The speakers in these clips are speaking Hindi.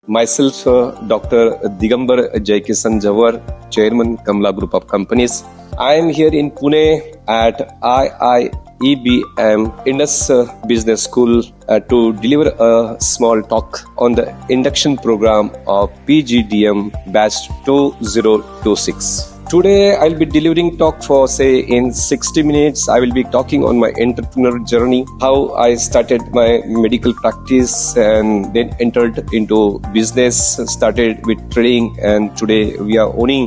Myself, Dr. Digambar Jaikisan Jawar, Chairman, Kamla Group of Companies. I am here in Pune at IIEBM Indus Business School to deliver a small talk on the induction program of PGDM Batch 2026. Today I'll be delivering talk for in 60 minutes. I will be talking on my entrepreneur journey, how I started my medical practice and then entered into business, started with trading, and today we are owning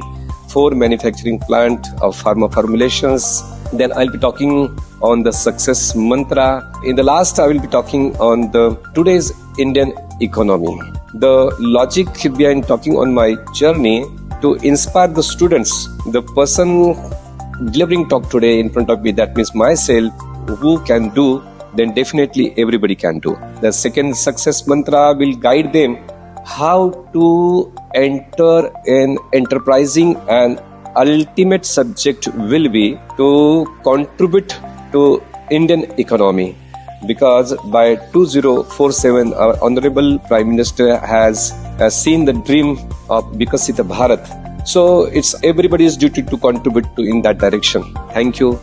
4 manufacturing plant of pharma formulations. Then I'll be talking on the success mantra. In the last I will be talking on the today's Indian economy. The logic behind talking on my journey to inspire the students, the person delivering talk today in front of me, that means myself, who can do, then definitely everybody can do. The second success mantra will guide them how to enter in enterprising, and ultimate subject will be to contribute to Indian economy. Because by 2047, our Honorable Prime Minister has seen the dream of Vikasita Bharat. So it's everybody's duty to contribute to in that direction. Thank you.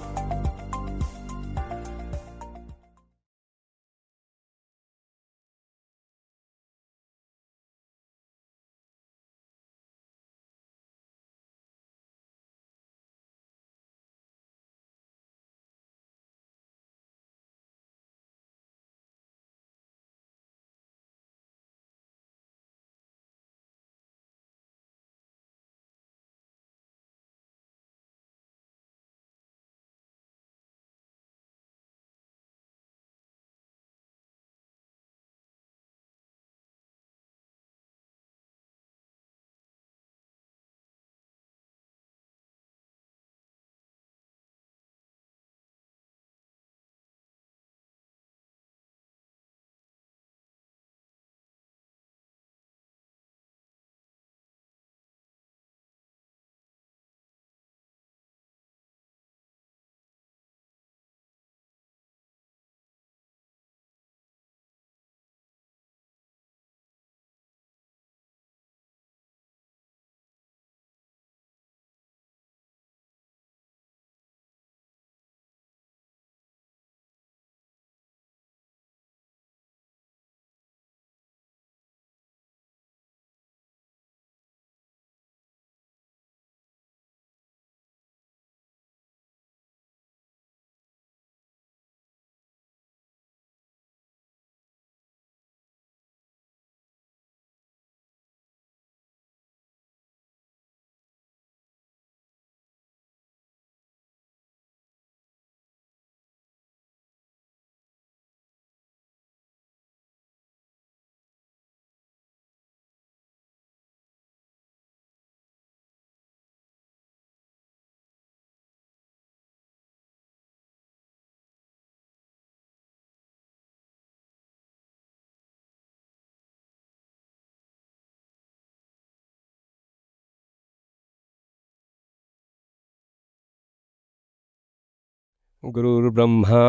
गुरुर्ब्रह्मा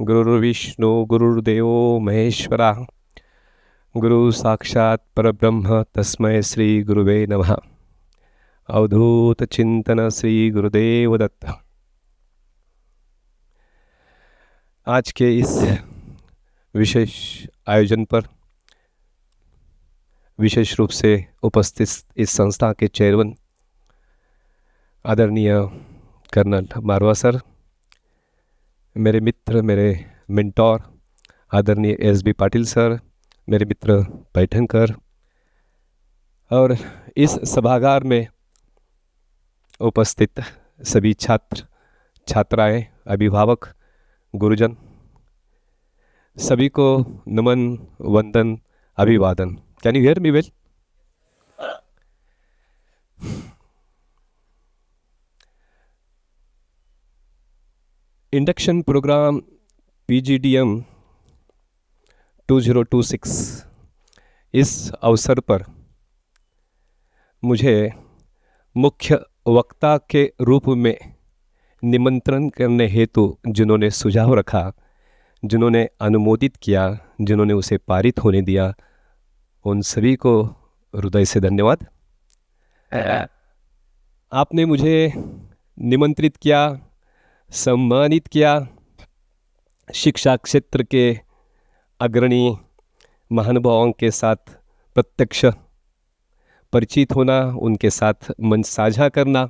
गुरुर्विष्णु गुरुर्देवो महेश्वरा, गुरु साक्षात् परब्रह्म तस्मै श्री गुरुवे नमः। अवधूत चिंतन श्री गुरुदेव दत्त। आज के इस विशेष आयोजन पर विशेष रूप से उपस्थित इस संस्था के चेयरमैन आदरणीय कर्नल मारवा सर, मेरे मित्र, मेरे मेंटोर आदरणीय एस.बी. पाटिल सर, मेरे मित्र पैठनकर, और इस सभागार में उपस्थित सभी छात्र छात्राएं, अभिभावक, गुरुजन, सभी को नमन, वंदन, अभिवादन। Can you hear me well? Induction program PGDM 2026, इस अवसर पर मुझे मुख्य वक्ता के रूप में निमंत्रण करने हेतु जिन्होंने सुझाव रखा, जिन्होंने अनुमोदित किया, जिन्होंने उसे पारित होने दिया, उन सभी को हृदय से धन्यवाद। आपने मुझे निमंत्रित किया, सम्मानित किया। शिक्षा क्षेत्र के अग्रणी महानुभावों के साथ प्रत्यक्ष परिचित होना, उनके साथ मंच साझा करना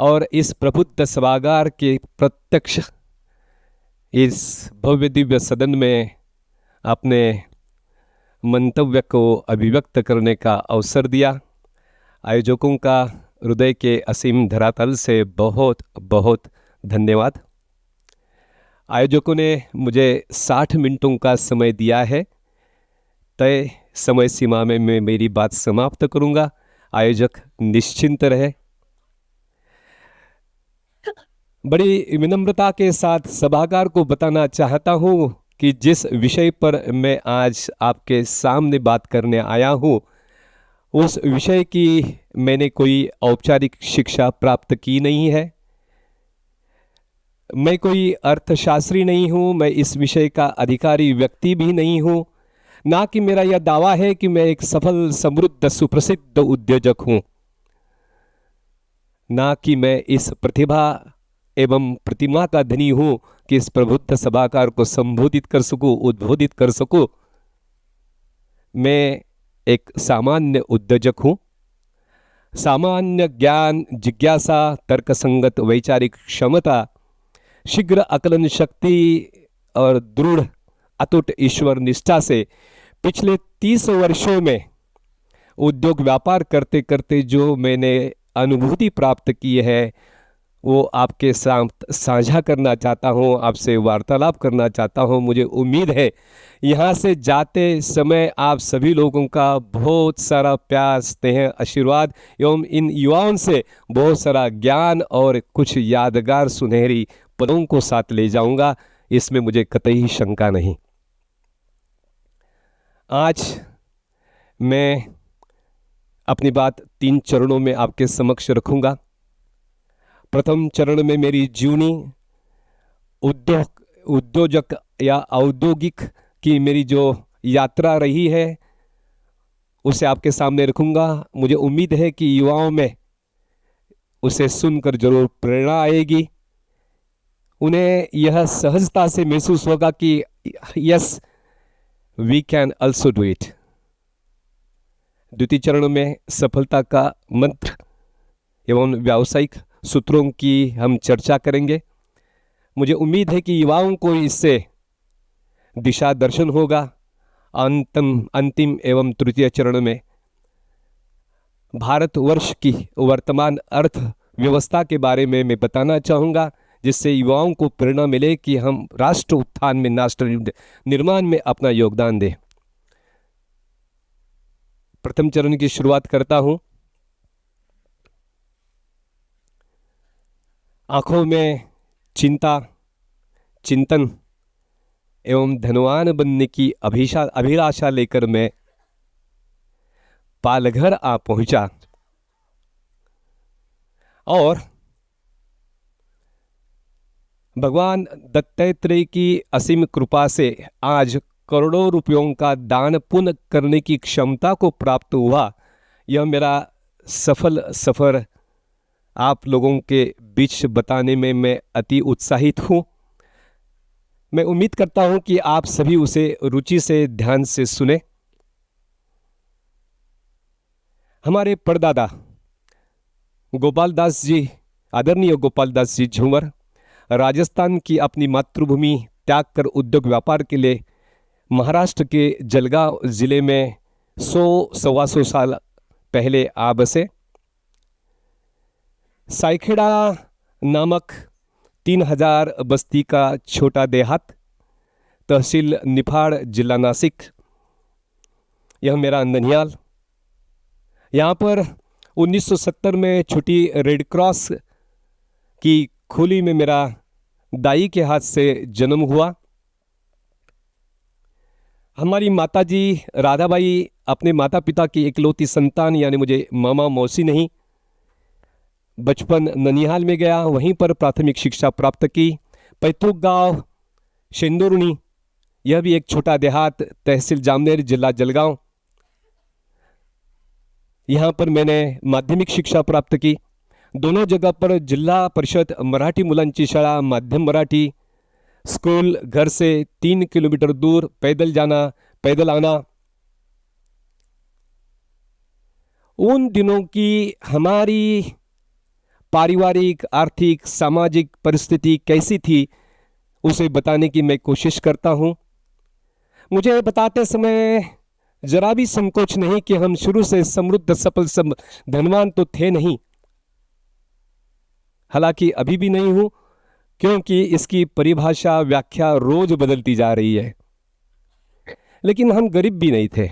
और इस प्रबुद्ध सभागार के प्रत्यक्ष इस भव्य दिव्य सदन में अपने मंतव्य को अभिव्यक्त करने का अवसर दिया। आयोजकों का हृदय के असीम धरातल से बहुत बहुत धन्यवाद। आयोजकों ने मुझे 60 मिनटों का समय दिया है। तय समय सीमा में मैं मेरी बात समाप्त करूंगा। आयोजक निश्चिंत रहे। बड़ी विनम्रता के साथ सभागार को बताना चाहता हूं कि जिस विषय पर मैं आज आपके सामने बात करने आया हूं, उस विषय की मैंने कोई औपचारिक शिक्षा प्राप्त की नहीं है। मैं कोई अर्थशास्त्री नहीं हूं, मैं इस विषय का अधिकारी व्यक्ति भी नहीं हूं। ना कि मेरा यह दावा है कि मैं एक सफल, समृद्ध, सुप्रसिद्ध उद्योजक हूं। ना कि मैं इस प्रतिभा एवं प्रतिमा का धनी हूं कि इस प्रबुद्ध सभागार को संबोधित कर सकूं, उद्बोधित कर सकूं। मैं एक सामान्य उद्योजक हूं। सामान्य ज्ञान, जिज्ञासा, तर्कसंगत वैचारिक क्षमता, शीघ्र आकलन शक्ति और दृढ़ अटूट ईश्वर निष्ठा से पिछले 30 वर्षों में उद्योग व्यापार करते करते जो मैंने अनुभूति प्राप्त की है, वो आपके साथ साझा करना चाहता हूँ, आपसे वार्तालाप करना चाहता हूँ। मुझे उम्मीद है यहाँ से जाते समय आप सभी लोगों का बहुत सारा प्यार, स्नेह, आशीर्वाद एवं इन युवाओं से बहुत सारा ज्ञान और कुछ यादगार सुनहरी पलों को साथ ले जाऊंगा। इसमें मुझे कतई शंका नहीं। आज मैं अपनी बात 3 चरणों में आपके समक्ष रखूंगा। प्रथम चरण में मेरी जीवनी, उद्योजक या औद्योगिक की मेरी जो यात्रा रही है उसे आपके सामने रखूंगा। मुझे उम्मीद है कि युवाओं में उसे सुनकर जरूर प्रेरणा आएगी। उन्हें यह सहजता से महसूस होगा कि yes, we can also do it. द्वितीय चरण में सफलता का मंत्र एवं व्यावसायिक सूत्रों की हम चर्चा करेंगे। मुझे उम्मीद है कि युवाओं को इससे दिशा दर्शन होगा। अंतिम एवं तृतीय चरण में भारतवर्ष की वर्तमान अर्थव्यवस्था के बारे में मैं बताना चाहूँगा, जिससे युवाओं को प्रेरणा मिले कि हम राष्ट्र उत्थान में, राष्ट्र निर्माण में अपना योगदान दें। प्रथम चरण की शुरुआत करता हूं। आंखों में चिंता, चिंतन एवं धनवान बनने की अभिलाषा लेकर मैं पालघर आ पहुंचा और भगवान दत्तात्रेय की असीम कृपा से आज करोड़ों रुपयों का दान पुण्य करने की क्षमता को प्राप्त हुआ। यह मेरा सफल सफर आप लोगों के बीच बताने में मैं अति उत्साहित हूँ। मैं उम्मीद करता हूँ कि आप सभी उसे रुचि से, ध्यान से सुने। हमारे परदादा गोपाल दास जी, आदरणीय गोपाल दास जी झूमर, राजस्थान की अपनी मातृभूमि त्याग कर उद्योग व्यापार के लिए महाराष्ट्र के जलगांव जिले में 100-125 साल पहले आ बसे। सायखेड़ा नामक 3000 बस्ती का छोटा देहात, तहसील निफाड़, जिला नासिक, यह मेरा ननिहाल। यहाँ पर 1970 में छोटी रेड क्रॉस की खोली में मेरा दाई के हाथ से जन्म हुआ। हमारी माताजी राधाबाई अपने माता पिता की इकलौती संतान, यानी मुझे मामा मौसी नहीं। बचपन ननिहाल में गया, वहीं पर प्राथमिक शिक्षा प्राप्त की। पैतृक गांव शेंदुरनी, यह भी एक छोटा देहात, तहसील जामनेर, जिला जलगांव। यहाँ पर मैंने माध्यमिक शिक्षा प्राप्त की। दोनों जगह पर जिल्हा परिषद मराठी मुलांची शाळा, माध्यम मराठी स्कूल, घर से 3 किलोमीटर दूर, पैदल जाना पैदल आना। उन दिनों की हमारी पारिवारिक, आर्थिक, सामाजिक परिस्थिति कैसी थी उसे बताने की मैं कोशिश करता हूँ। मुझे बताते समय जरा भी संकोच नहीं कि हम शुरू से समृद्ध, सफल, धनवान तो थे नहीं, हालांकि अभी भी नहीं हूं, क्योंकि इसकी परिभाषा, व्याख्या रोज बदलती जा रही है। लेकिन हम गरीब भी नहीं थे।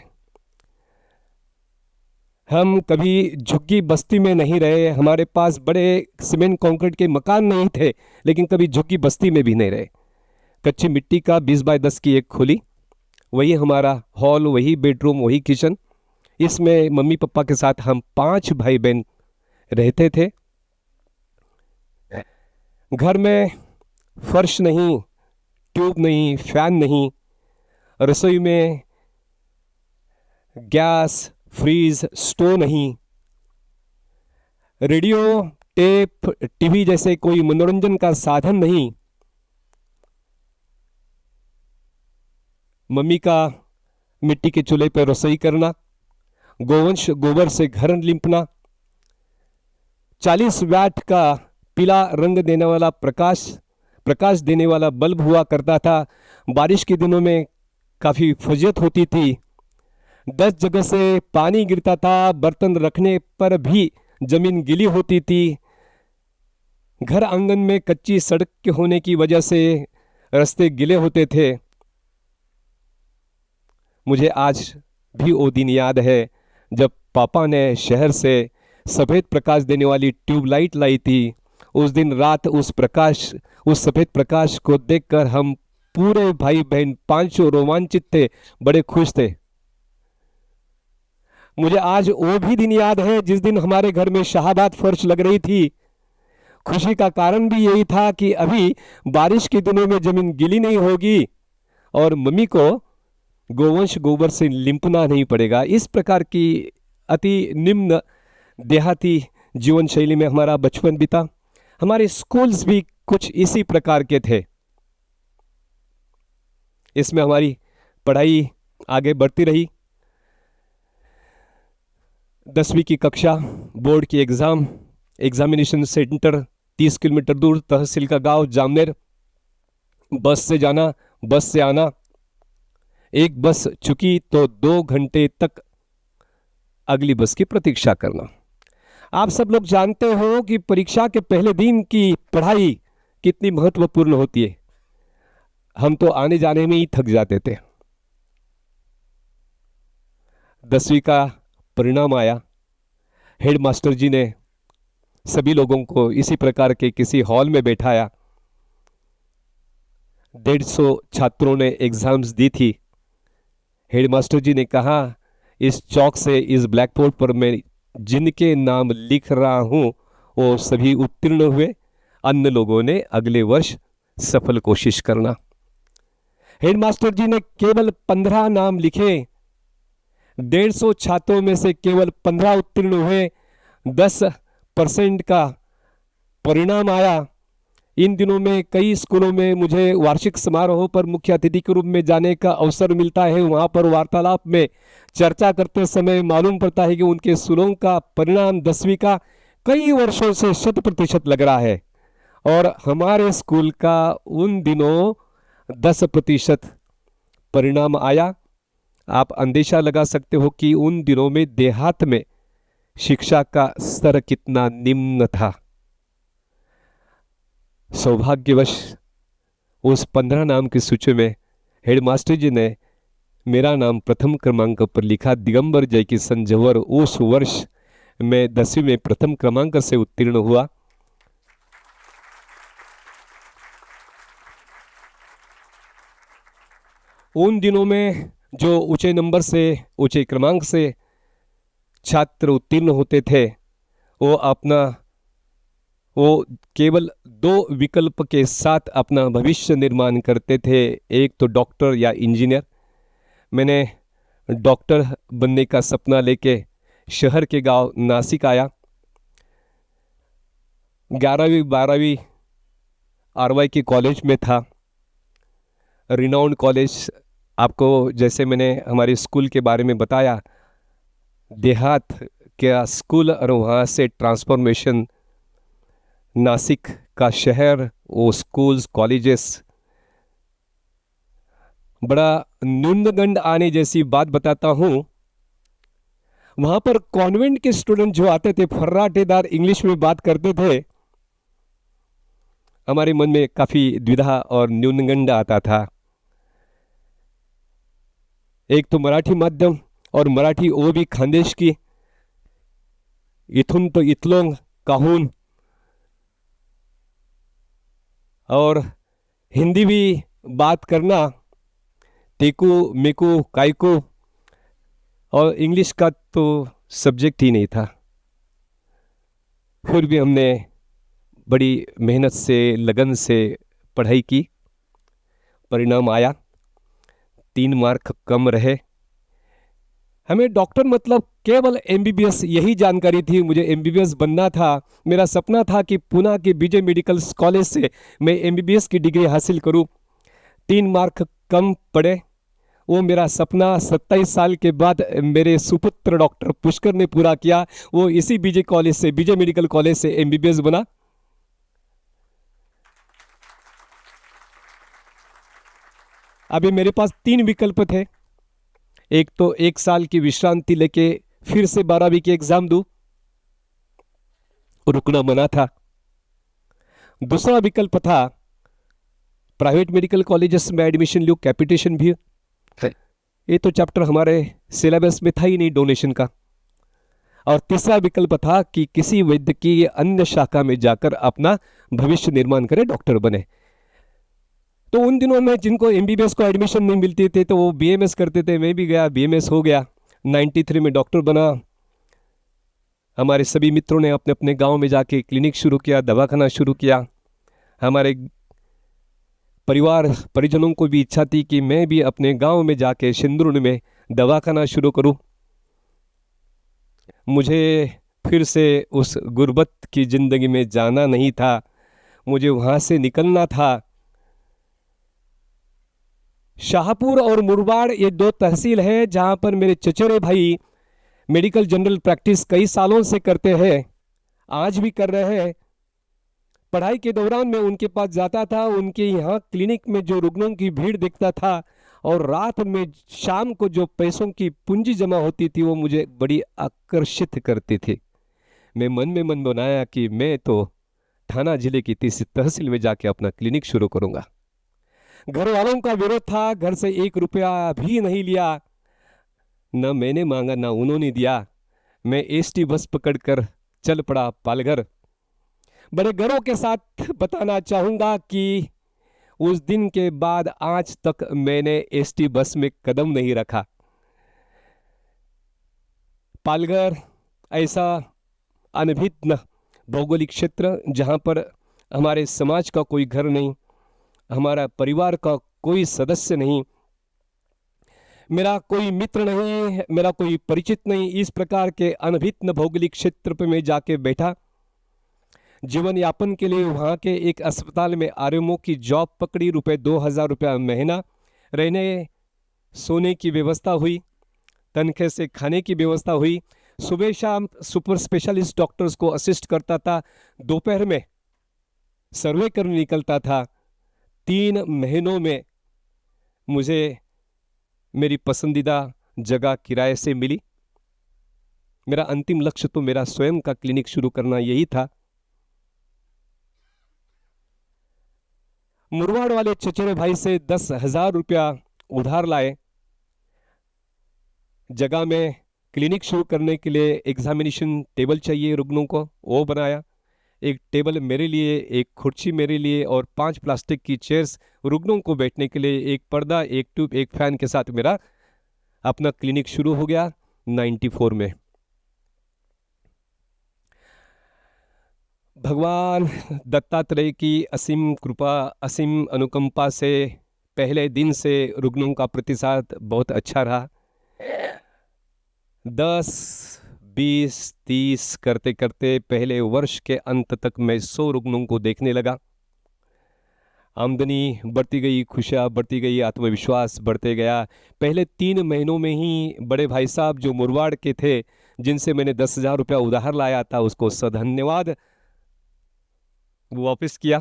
हम कभी झुग्गी बस्ती में नहीं रहे, हमारे पास बड़े सीमेंट कंक्रीट के मकान नहीं थे, लेकिन कभी झुग्गी बस्ती में भी नहीं रहे। कच्ची मिट्टी का 20 बाय 10 की एक खोली, वही हमारा हॉल, वही बेडरूम, वही किचन। इसमें मम्मी पापा के साथ हम 5 भाई बहन रहते थे। घर में फर्श नहीं, ट्यूब नहीं, फैन नहीं, रसोई में गैस, फ्रीज, स्टोव नहीं, रेडियो, टेप, टीवी जैसे कोई मनोरंजन का साधन नहीं। मम्मी का मिट्टी के चूल्हे पर रसोई करना, गोवंश गोबर से घर लिपना, 40 वैट का पीला रंग देने वाला प्रकाश देने वाला बल्ब हुआ करता था। बारिश के दिनों में काफ़ी फजियत होती थी। 10 जगह से पानी गिरता था, बर्तन रखने पर भी जमीन गीली होती थी। घर आंगन में कच्ची सड़क के होने की वजह से रास्ते गीले होते थे। मुझे आज भी वो दिन याद है जब पापा ने शहर से सफ़ेद प्रकाश देने वाली ट्यूबलाइट लाई थी। उस दिन रात उस सफ़ेद प्रकाश को देखकर हम पूरे भाई बहन 5 रोमांचित थे, बड़े खुश थे। मुझे आज वो भी दिन याद है जिस दिन हमारे घर में शाहाबाद फर्श लग रही थी। खुशी का कारण भी यही था कि अभी बारिश के दिनों में जमीन गीली नहीं होगी और मम्मी को गोवंश गोबर से लिपना नहीं पड़ेगा। इस प्रकार की अति निम्न देहाती जीवन शैली में हमारा बचपन बीता। हमारे स्कूल्स भी कुछ इसी प्रकार के थे। इसमें हमारी पढ़ाई आगे बढ़ती रही। 10वीं की कक्षा, बोर्ड की एग्जामिनेशन सेंटर 30 किलोमीटर दूर, तहसील का गांव जामनेर। बस से जाना, बस से आना। एक बस चुकी तो 2 घंटे तक अगली बस की प्रतीक्षा करना। आप सब लोग जानते हो कि परीक्षा के पहले दिन की पढ़ाई कितनी महत्वपूर्ण होती है। हम तो आने जाने में ही थक जाते थे। 10वीं का परिणाम आया। हेडमास्टर जी ने सभी लोगों को इसी प्रकार के किसी हॉल में बैठाया। 150 छात्रों ने एग्जाम्स दी थी। हेडमास्टर जी ने कहा, इस चौक से इस ब्लैक बोर्ड पर मैं जिनके नाम लिख रहा हूं वो सभी उत्तीर्ण हुए, अन्य लोगों ने अगले वर्ष सफल कोशिश करना। हेडमास्टर जी ने केवल 15 नाम लिखे। 150 छात्रों में से केवल 15 उत्तीर्ण हुए। 10% का परिणाम आया। इन दिनों में कई स्कूलों में मुझे वार्षिक समारोह पर मुख्य अतिथि के रूप में जाने का अवसर मिलता है। वहाँ पर वार्तालाप में चर्चा करते समय मालूम पड़ता है कि उनके स्कूलों का परिणाम 10वीं का कई वर्षों से 100% लग रहा है और हमारे स्कूल का उन दिनों 10% परिणाम आया। आप अंदेशा लगा सकते हो कि उन दिनों में देहात में शिक्षा का स्तर कितना निम्न था। सौभाग्यवश उस 15 नाम की सूची में हेडमास्टर जी ने मेरा नाम प्रथम क्रमांक पर लिखा। दिगंबर जयकिशन जवर। उस वर्ष मैं 10वीं में प्रथम क्रमांक से उत्तीर्ण हुआ। उन दिनों में जो ऊंचे नंबर से, ऊंचे क्रमांक से छात्र उत्तीर्ण होते थे वो केवल 2 विकल्प के साथ अपना भविष्य निर्माण करते थे। एक तो डॉक्टर या इंजीनियर। मैंने डॉक्टर बनने का सपना लेके शहर के गांव नासिक आया। 11वीं 12वीं आरवाई के कॉलेज में था, रिनाउंड कॉलेज। आपको जैसे मैंने हमारे स्कूल के बारे में बताया, देहात का स्कूल, और वहाँ से ट्रांसफॉर्मेशन नासिक का शहर, वो स्कूल्स कॉलेजेस। बड़ा न्यूनगंड आने जैसी बात बताता हूँ, वहाँ पर कॉन्वेंट के स्टूडेंट जो आते थे फर्राटेदार इंग्लिश में बात करते थे, हमारे मन में काफ़ी द्विधा और न्यूनगंड आता था। एक तो मराठी माध्यम, और मराठी वो भी खानदेश की, इथुन तो इतलोंग काहून, और हिंदी भी बात करना तेकू मेकू कायकू, और इंग्लिश का तो सब्जेक्ट ही नहीं था। फिर भी हमने बड़ी मेहनत से लगन से पढ़ाई की। परिणाम आया, 3 मार्क कम रहे। हमें डॉक्टर मतलब केवल एमबीबीएस यही जानकारी थी, मुझे एमबीबीएस बनना था। मेरा सपना था कि पुणे के बीजे मेडिकल कॉलेज से मैं एमबीबीएस की डिग्री हासिल करूं। 3 मार्क कम पड़े। वो मेरा सपना 27 साल के बाद मेरे सुपुत्र डॉक्टर पुष्कर ने पूरा किया। वो इसी बीजे कॉलेज से, बीजे मेडिकल कॉलेज से एमबीबीएस बना। अभी मेरे पास 3 विकल्प थे। एक तो 1 साल की विश्रांति लेके फिर से 12वीं की एग्जाम दूं, रुकना मना था। दूसरा विकल्प था प्राइवेट मेडिकल कॉलेजेस में एडमिशन लूं, कैपिटेशन भी। ये तो चैप्टर हमारे सिलेबस में था ही नहीं डोनेशन का। और तीसरा विकल्प था कि किसी वैद्य की अन्य शाखा में जाकर अपना भविष्य निर्माण करे, डॉक्टर बने। तो उन दिनों में जिनको एमबीबीएस को एडमिशन नहीं मिलती थी तो वो बीएमएस करते थे। मैं भी गया, बीएमएस हो गया, 93 में डॉक्टर बना। हमारे सभी मित्रों ने अपने अपने गांव में जाके क्लिनिक शुरू किया, दवाखाना शुरू किया। हमारे परिवार परिजनों को भी इच्छा थी कि मैं भी अपने गांव में जाके सिंदूर में दवाखाना शुरू करूं। मुझे फिर से उस गुर्बत की ज़िंदगी में जाना नहीं था, मुझे वहाँ से निकलना था। शाहपुर और मुरबाड़ ये 2 तहसील है जहाँ पर मेरे चचेरे भाई मेडिकल जनरल प्रैक्टिस कई सालों से करते हैं, आज भी कर रहे हैं। पढ़ाई के दौरान मैं उनके पास जाता था, उनके यहाँ क्लिनिक में जो रुग्णों की भीड़ देखता था, और रात में शाम को जो पैसों की पूंजी जमा होती थी वो मुझे बड़ी आकर्षित करती थी। मैं मन में मन बनाया कि मैं तो थाना जिले की 30 तहसील में जाके अपना क्लिनिक शुरू करूंगा। घर वालों का विरोध था, घर से 1 रुपया भी नहीं लिया, न मैंने मांगा ना उन्होंने दिया। मैं एसटी बस पकड़कर चल पड़ा पालघर। बड़े गर्व के साथ बताना चाहूंगा कि उस दिन के बाद आज तक मैंने एसटी बस में कदम नहीं रखा। पालघर ऐसा अनभिज्ञ भौगोलिक क्षेत्र जहां पर हमारे समाज का कोई घर नहीं, हमारा परिवार का कोई सदस्य नहीं, मेरा कोई मित्र नहीं, मेरा कोई परिचित नहीं। इस प्रकार के अनभिज्ञ भौगोलिक क्षेत्र पे मैं जाके बैठा। जीवन यापन के लिए वहाँ के एक अस्पताल में आरएमओ की जॉब पकड़ी। ₹2000 महीना, रहने सोने की व्यवस्था हुई, तनख्वाह से खाने की व्यवस्था हुई। सुबह शाम सुपर स्पेशलिस्ट डॉक्टर्स को असिस्ट करता था, दोपहर में सर्वे करने निकलता था। 3 महीनों में मुझे मेरी पसंदीदा जगह किराए से मिली। मेरा अंतिम लक्ष्य तो मेरा स्वयं का क्लिनिक शुरू करना यही था। मुरबाड़ वाले चचेरे भाई से 10,000 रुपया उधार लाए। जगह में क्लिनिक शुरू करने के लिए एग्जामिनेशन टेबल चाहिए रुग्णों को, वो बनाया। एक टेबल मेरे लिए, एक कुर्सी मेरे लिए, और 5 प्लास्टिक की चेयर्स रुग्णों को बैठने के लिए, एक पर्दा, एक ट्यूब, एक फैन के साथ मेरा अपना क्लिनिक शुरू हो गया 94 में। भगवान दत्तात्रेय की असीम कृपा, असीम अनुकंपा से पहले दिन से रुग्णों का प्रतिसाद बहुत अच्छा रहा। 10, 20-30 करते करते पहले वर्ष के अंत तक मैं 100 रुग्णों को देखने लगा। आमदनी बढ़ती गई, खुशियाँ बढ़ती गई, आत्मविश्वास बढ़ते गया। पहले 3 महीनों में ही बड़े भाई साहब जो मुरवाड़ के थे, जिनसे मैंने 10,000 रुपया उधार लाया था, उसको सधन्यवाद वापस किया।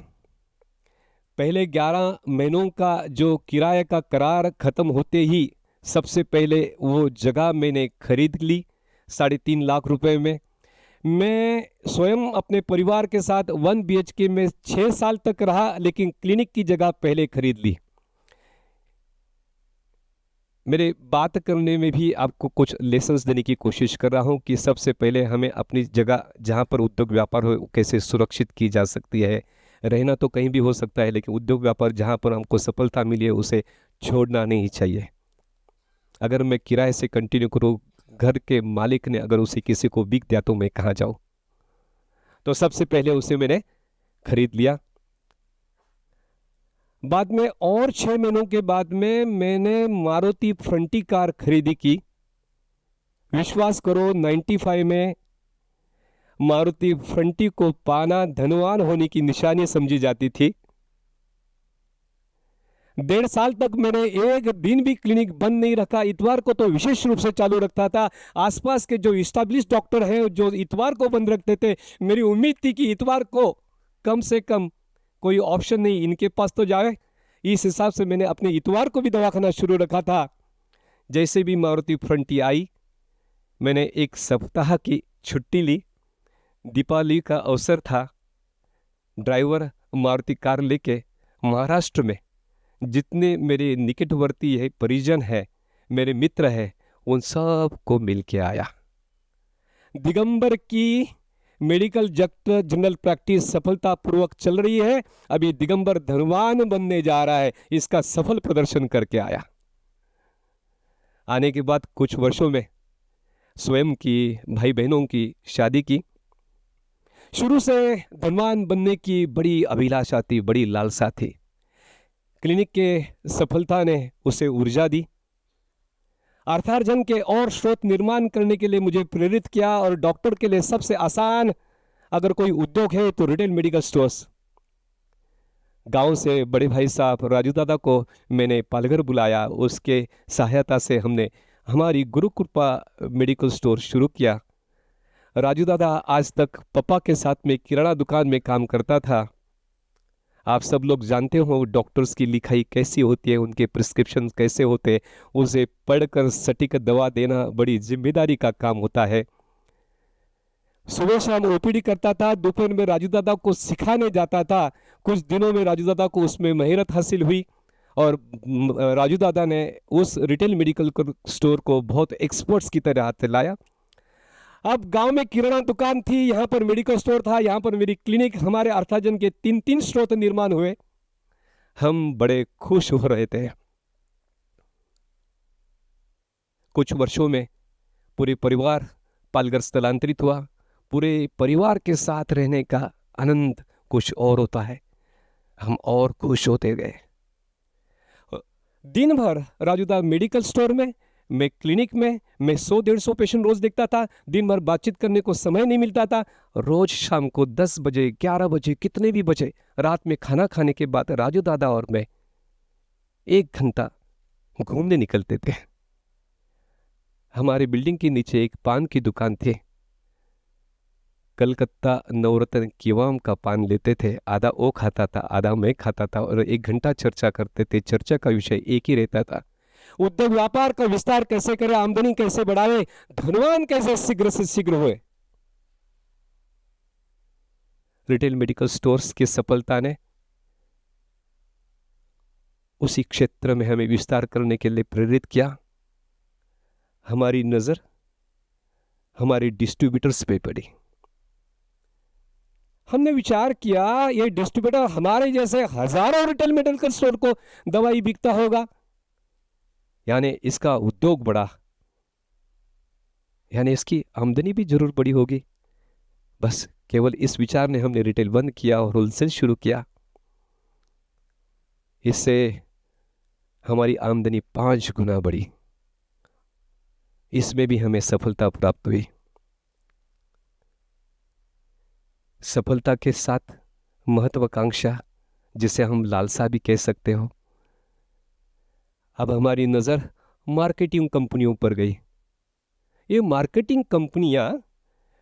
पहले 11 महीनों का जो किराए का करार खत्म होते ही सबसे पहले वो जगह मैंने खरीद ली 3.5 लाख रुपए में। मैं स्वयं अपने परिवार के साथ 1 BHK में 6 साल तक रहा, लेकिन क्लिनिक की जगह पहले खरीद ली। मेरे बात करने में भी आपको कुछ लेसन्स देने की कोशिश कर रहा हूँ कि सबसे पहले हमें अपनी जगह जहाँ पर उद्योग व्यापार हो कैसे सुरक्षित की जा सकती है। रहना तो कहीं भी हो सकता है, लेकिन उद्योग व्यापार जहाँ पर हमको सफलता मिली है उसे छोड़ना नहीं चाहिए। अगर मैं किराए से कंटिन्यू करूँ, घर के मालिक ने अगर उसे किसी को बिक दिया तो मैं कहाँ जाऊँ। तो सबसे पहले उसे मैंने खरीद लिया। बाद में और 6 महीनों के बाद में मैंने मारुति फ्रंटी कार खरीदी की। विश्वास करो, 95 में मारुति फ्रंटी को पाना धनवान होने की निशानी समझी जाती थी। 1.5 साल तक मैंने एक दिन भी क्लिनिक बंद नहीं रखा। इतवार को तो विशेष रूप से चालू रखता था। आसपास के जो इस्टेब्लिश डॉक्टर हैं जो इतवार को बंद रखते थे, मेरी उम्मीद थी कि इतवार को कम से कम कोई ऑप्शन नहीं इनके पास तो जाए। इस हिसाब से मैंने अपने इतवार को भी दवाखाना शुरू रखा था। जैसे भी मारुति फ्रंटी आई, मैंने 1 सप्ताह की छुट्टी ली। दीपावली का अवसर था। ड्राइवर मारुति कार लेके महाराष्ट्र में जितने मेरे निकटवर्ती है, परिजन है, मेरे मित्र है, उन सब को मिल के आया। दिगंबर की मेडिकल जनरल प्रैक्टिस सफलतापूर्वक चल रही है। अभी दिगंबर धनवान बनने जा रहा है, इसका सफल प्रदर्शन करके आया। आने के बाद कुछ वर्षों में स्वयं की, भाई बहनों की शादी की। शुरू से धनवान बनने की बड़ी अभिलाषा थी, बड़ी लालसा थी। क्लिनिक के सफलता ने उसे ऊर्जा दी। अर्थार्जन के और स्रोत निर्माण करने के लिए मुझे प्रेरित किया। और डॉक्टर के लिए सबसे आसान अगर कोई उद्योग है तो रिटेल मेडिकल स्टोर्स। गांव से बड़े भाई साहब राजू दादा को मैंने पालघर बुलाया। उसके सहायता से हमने हमारी गुरु कृपा मेडिकल स्टोर शुरू किया। राजू दादा आज तक पापा के साथ में किराना दुकान में काम करता था। आप सब लोग जानते हो डॉक्टर्स की लिखाई कैसी होती है, उनके प्रिस्क्रिप्शन कैसे होते हैं। उसे पढ़कर सटीक दवा देना बड़ी जिम्मेदारी का काम होता है। सुबह शाम ओपीडी करता था, दोपहर में राजू दादा को सिखाने जाता था। कुछ दिनों में राजू दादा को उसमें महारत हासिल हुई और राजू दादा ने उस रिटेल मेडिकल स्टोर को बहुत एक्सपर्ट्स की तरह हाथ लाया। अब गांव में किराना दुकान थी, यहाँ पर मेडिकल स्टोर था, यहाँ पर मेरी क्लिनिक, हमारे अर्थार्जन के 3 स्रोत निर्माण हुए। हम बड़े खुश हो रहे थे। कुछ वर्षों में पूरे परिवार पालघर स्थलांतरित हुआ। पूरे परिवार के साथ रहने का आनंद कुछ और होता है। हम और खुश होते गए। दिन भर राजूदा मेडिकल स्टोर में, मैं क्लिनिक में, मैं 100-150 पेशेंट रोज देखता था। दिन भर बातचीत करने को समय नहीं मिलता था। रोज शाम को 10 बजे, 11 बजे, कितने भी बजे, रात में खाना खाने के बाद राजू दादा और मैं 1 घंटा घूमने निकलते थे। हमारे बिल्डिंग के नीचे एक पान की दुकान थी। कलकत्ता नवरत्न कीवाम का पान लेते थे। आधा वो खाता था, आधा मैं खाता था और 1 घंटा चर्चा करते थे। चर्चा का विषय एक ही रहता था, उद्योग व्यापार का विस्तार कैसे करें, आमदनी कैसे बढ़ावे, धनवान कैसे शीघ्र से शीघ्र हुए। रिटेल मेडिकल स्टोर्स की सफलता ने उसी क्षेत्र में हमें विस्तार करने के लिए प्रेरित किया। हमारी नजर हमारे डिस्ट्रीब्यूटर्स पे पड़ी। हमने विचार किया ये डिस्ट्रीब्यूटर हमारे जैसे हजारों रिटेल मेडिकल स्टोर को दवाई बिकता होगा, यानी इसका उद्योग बढ़ा, यानी इसकी आमदनी भी जरूर बड़ी होगी। बस केवल इस विचार ने हमने रिटेल बंद किया और होलसेल शुरू किया। इससे हमारी आमदनी 5 गुना बढ़ी। इसमें भी हमें सफलता प्राप्त हुई। सफलता के साथ महत्वाकांक्षा, जिसे हम लालसा भी कह सकते हो। अब हमारी नज़र मार्केटिंग कंपनियों पर गई। ये मार्केटिंग कंपनियां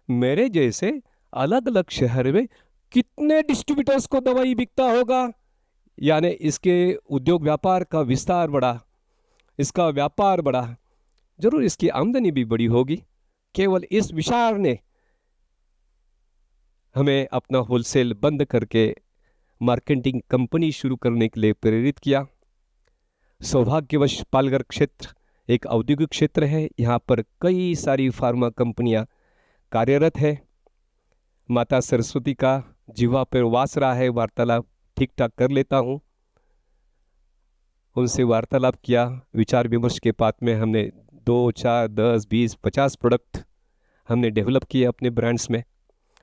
मेरे जैसे अलग अलग शहर में कितने डिस्ट्रीब्यूटर्स को दवाई बिकता होगा, यानी इसके उद्योग व्यापार का विस्तार बढ़ा, इसका व्यापार बढ़ा, जरूर इसकी आमदनी भी बड़ी होगी। केवल इस विचार ने हमें अपना होलसेल बंद करके मार्केटिंग कंपनी शुरू करने के लिए प्रेरित किया। सौभाग्यवश पालघर क्षेत्र एक औद्योगिक क्षेत्र है, यहाँ पर कई सारी फार्मा कंपनियां कार्यरत है। माता सरस्वती का जीवा पर वास रहा है, वार्तालाप ठीक ठाक कर लेता हूँ। उनसे वार्तालाप किया, विचार विमर्श के बाद में हमने 2, 4, 10, 20, 50 प्रोडक्ट हमने डेवलप किए अपने ब्रांड्स में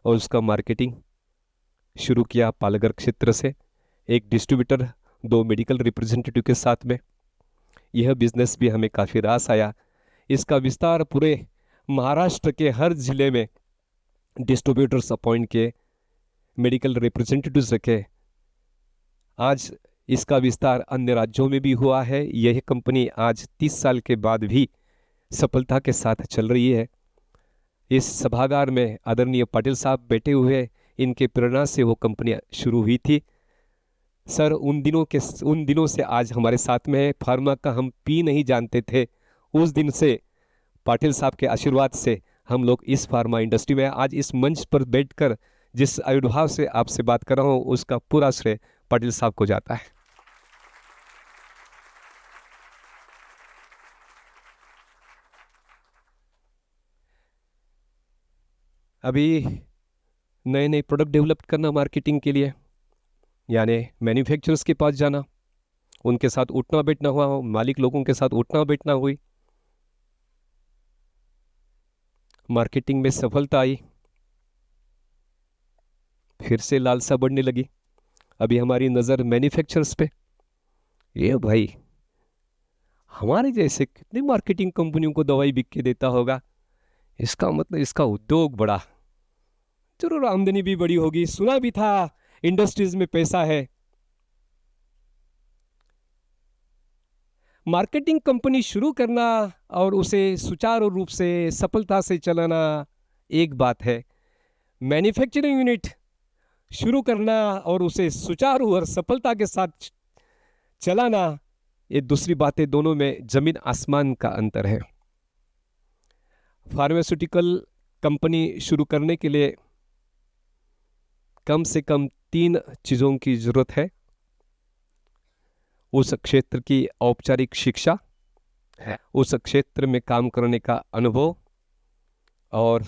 और उसका मार्केटिंग शुरू किया पालघर क्षेत्र से, एक डिस्ट्रीब्यूटर, 2 मेडिकल रिप्रेजेंटेटिव के साथ में। यह बिजनेस भी हमें काफ़ी रास आया। इसका विस्तार पूरे महाराष्ट्र के हर जिले में डिस्ट्रीब्यूटर्स अपॉइंट किए, मेडिकल रिप्रेजेंटेटिव्स रखे। आज इसका विस्तार अन्य राज्यों में भी हुआ है। यह कंपनी आज 30 साल के बाद भी सफलता के साथ चल रही है। इस सभागार में आदरणीय पाटिल साहब बैठे हुए, इनके प्रेरणा से वो कंपनी शुरू हुई थी। सर उन दिनों से आज हमारे साथ में है। फार्मा का हम पी नहीं जानते थे, उस दिन से पाटिल साहब के आशीर्वाद से हम लोग इस फार्मा इंडस्ट्री में आज इस मंच पर बैठकर जिस आयुर्भाव से आपसे बात कर रहा हूँ, उसका पूरा श्रेय पाटिल साहब को जाता है। अभी नए नए प्रोडक्ट डेवलप करना मार्केटिंग के लिए, यानी मैन्युफैक्चरर्स के पास जाना, उनके साथ उठना बैठना हुआ, मालिक लोगों के साथ उठना बैठना हुई। मार्केटिंग में सफलता आई, फिर से लालसा बढ़ने लगी। अभी हमारी नज़र मैन्युफैक्चरर्स पे। ये भाई हमारे जैसे कितनी मार्केटिंग कंपनियों को दवाई बिक के देता होगा, इसका मतलब इसका उद्योग बड़ा, जरूर आमदनी भी बड़ी होगी। सुना भी था इंडस्ट्रीज में पैसा है। मार्केटिंग कंपनी शुरू करना और उसे सुचारू रूप से सफलता से चलाना एक बात है, मैन्युफैक्चरिंग यूनिट शुरू करना और उसे सुचारू और सफलता के साथ चलाना ये दूसरी बात है। दोनों में जमीन आसमान का अंतर है। फार्मास्यूटिकल कंपनी शुरू करने के लिए कम से कम 3 चीज़ों की ज़रूरत है। उस क्षेत्र की औपचारिक शिक्षा, उस क्षेत्र में काम करने का अनुभव और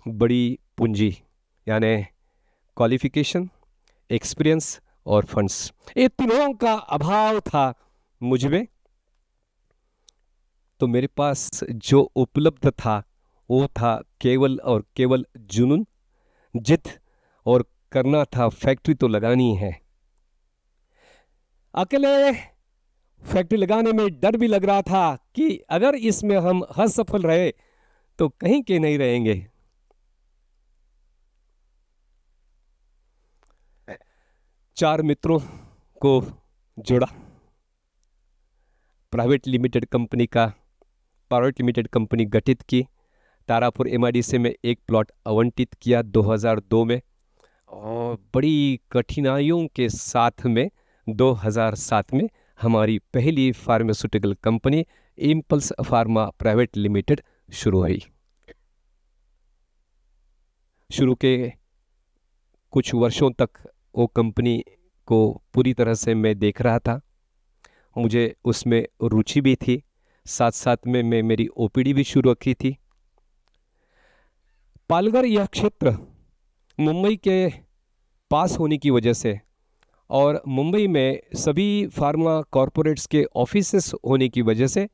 बड़ी पूंजी, यानी क्वालिफिकेशन, एक्सपीरियंस और फंड्स। ये तीनों का अभाव था मुझ में। तो मेरे पास जो उपलब्ध था वो था केवल और केवल जुनून, जिद, और करना था फैक्ट्री तो लगानी है। अकेले फैक्ट्री लगाने में डर भी लग रहा था कि अगर इसमें हम असफल रहे तो कहीं के नहीं रहेंगे। चार मित्रों को जोड़ा, प्राइवेट लिमिटेड कंपनी गठित की, तारापुर एमआईडीसी में एक प्लॉट आवंटित किया 2002 में, और बड़ी कठिनाइयों के साथ में 2007 में हमारी पहली pharmaceutical company impulse pharma private limited शुरू हुई। शुरू के कुछ वर्षों तक वो कंपनी को पूरी तरह से मैं देख रहा था, मुझे उसमें रुचि भी थी, साथ साथ में मैं मेरी ओपीडी भी शुरू रखी थी। पालघर यह क्षेत्र मुंबई के पास होने की वजह से और मुंबई में सभी फार्मा कॉरपोरेट्स के ऑफिसेस होने की वजह से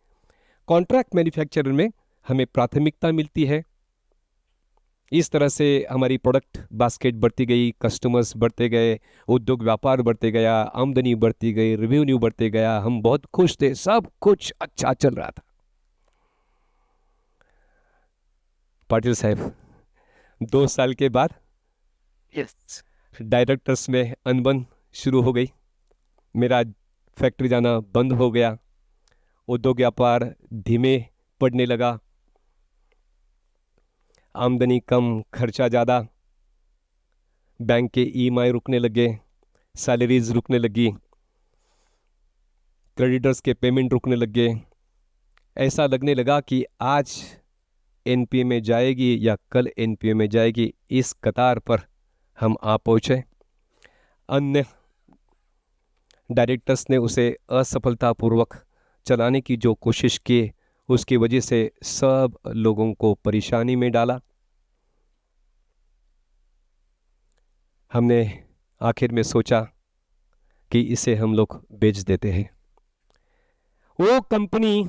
कॉन्ट्रैक्ट मैन्युफैक्चरर में हमें प्राथमिकता मिलती है। इस तरह से हमारी प्रोडक्ट बास्केट बढ़ती गई, कस्टमर्स बढ़ते गए, उद्योग व्यापार बढ़ते गया, आमदनी बढ़ती गई, रेवेन्यू बढ़ते गया, हम बहुत खुश थे, सब कुछ अच्छा चल रहा था। पाटिल साहब 2 साल के बाद यस। डायरेक्टर्स में अनबन शुरू हो गई। मेरा फैक्ट्री जाना बंद हो गया। उद्योग व्यापार धीमे पड़ने लगा। आमदनी कम, खर्चा ज़्यादा। बैंक के ईएमआई रुकने लगे, सैलरीज रुकने लगी, क्रेडिटर्स के पेमेंट रुकने लगे। ऐसा लगने लगा कि आज एनपीए में जाएगी या कल एनपीए में जाएगी, इस कतार पर हम आ पहुँचे। अन्य डायरेक्टर्स ने उसे असफलतापूर्वक चलाने की जो कोशिश की, उसकी वजह से सब लोगों को परेशानी में डाला। हमने आखिर में सोचा कि इसे हम लोग बेच देते हैं। वो कंपनी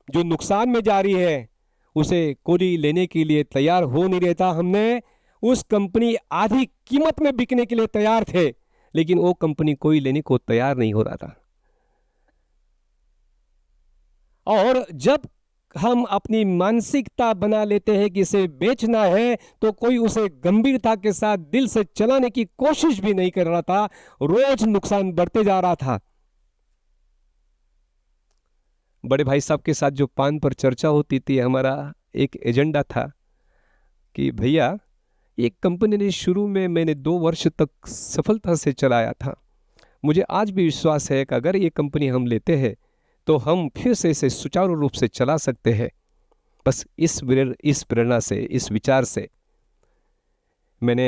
जो नुकसान में जा रही है, उसे कोई लेने के लिए तैयार हो नहीं रहता। हमने उस कंपनी आधी कीमत में बिकने के लिए तैयार थे, लेकिन वो कंपनी कोई लेने को तैयार नहीं हो रहा था। और जब हम अपनी मानसिकता बना लेते हैं कि इसे बेचना है, तो कोई उसे गंभीरता के साथ दिल से चलाने की कोशिश भी नहीं कर रहा था। रोज नुकसान बढ़ते जा रहा था। बड़े भाई साहब के साथ जो पान पर चर्चा होती थी, हमारा एक एजेंडा था कि भैया, एक कंपनी ने शुरू में मैंने 2 वर्ष तक सफलता से चलाया था। मुझे आज भी विश्वास है कि अगर ये कंपनी हम लेते हैं तो हम फिर से इसे सुचारू रूप से चला सकते हैं। बस इस प्रेरणा से, इस विचार से मैंने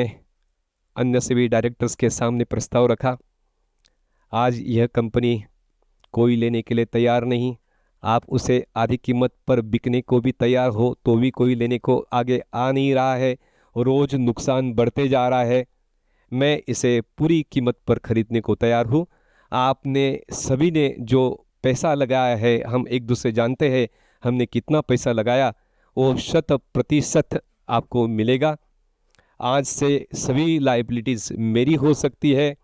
अन्य सभी डायरेक्टर्स के सामने प्रस्ताव रखा। आज यह कंपनी कोई लेने के लिए तैयार नहीं। आप उसे आधी कीमत पर बिकने को भी तैयार हो तो भी कोई लेने को आगे आ नहीं रहा है। रोज नुकसान बढ़ते जा रहा है। मैं इसे पूरी कीमत पर खरीदने को तैयार हूँ। आपने सभी ने जो पैसा लगाया है, हम एक दूसरे जानते हैं हमने कितना पैसा लगाया, वो 100% आपको मिलेगा। आज से सभी लाइबिलिटीज़ मेरी हो सकती है।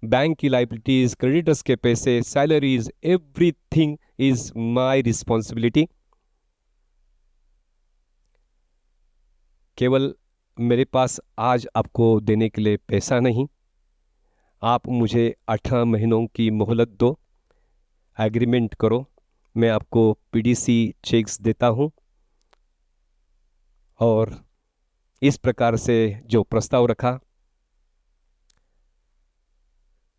बैंक की लाइबिलिटीज़, क्रेडिटर्स के पैसे, salaries, everything is my responsibility. केवल मेरे पास आज आपको देने के लिए पैसा नहीं। आप मुझे 18 महीनों की मोहलत दो, एग्रीमेंट करो। मैं आपको पीडीसी चेक्स देता हूँ। और इस प्रकार से जो प्रस्ताव रखा,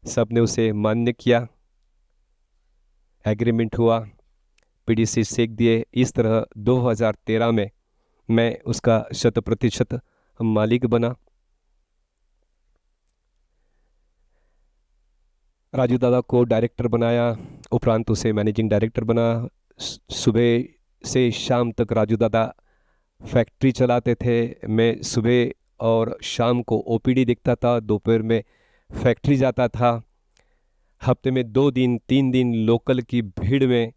सबने उसे मान्य किया। एग्रीमेंट हुआ, पीडीसी चेक दिए। इस तरह 2013 में मैं उसका 100% मालिक बना। राजू दादा को डायरेक्टर बनाया, उपरांत उसे मैनेजिंग डायरेक्टर बना। सुबह से शाम तक राजू दादा फैक्ट्री चलाते थे। मैं सुबह और शाम को ओपीडी देखता था, दोपहर में फैक्ट्री जाता था। हफ्ते में 2 दिन 3 दिन लोकल की भीड़ में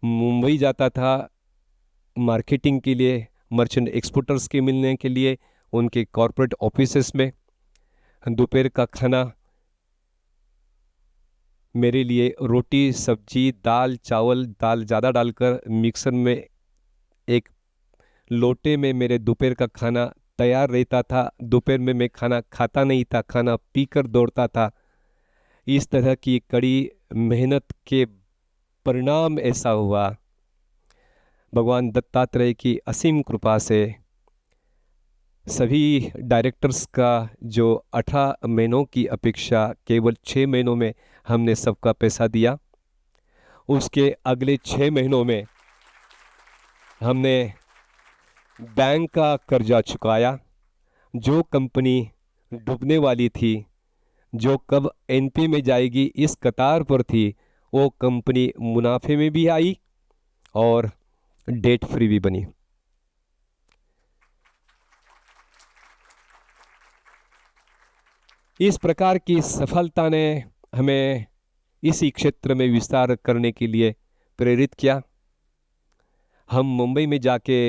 मुंबई जाता था मार्केटिंग के लिए, मर्चेंट एक्सपोर्टर्स के मिलने के लिए, उनके कॉरपोरेट ऑफिसेस में। दोपहर का खाना मेरे लिए रोटी, सब्जी, दाल, चावल, दाल ज़्यादा डालकर मिक्सर में एक लोटे में मेरे दोपहर का खाना तैयार रहता था। दोपहर में मैं खाना खाता नहीं था, खाना पीकर दौड़ता था। इस तरह की कड़ी मेहनत के परिणाम ऐसा हुआ, भगवान दत्तात्रेय की असीम कृपा से सभी डायरेक्टर्स का जो 18 महीनों की अपेक्षा केवल 6 महीनों में हमने सबका पैसा दिया। उसके अगले 6 महीनों में हमने बैंक का कर्जा चुकाया। जो कंपनी डूबने वाली थी, जो कब एनपी में जाएगी इस कतार पर थी, वो कंपनी मुनाफे में भी आई और डेट फ्री भी बनी। इस प्रकार की सफलता ने हमें इसी क्षेत्र में विस्तार करने के लिए प्रेरित किया। हम मुंबई में जाके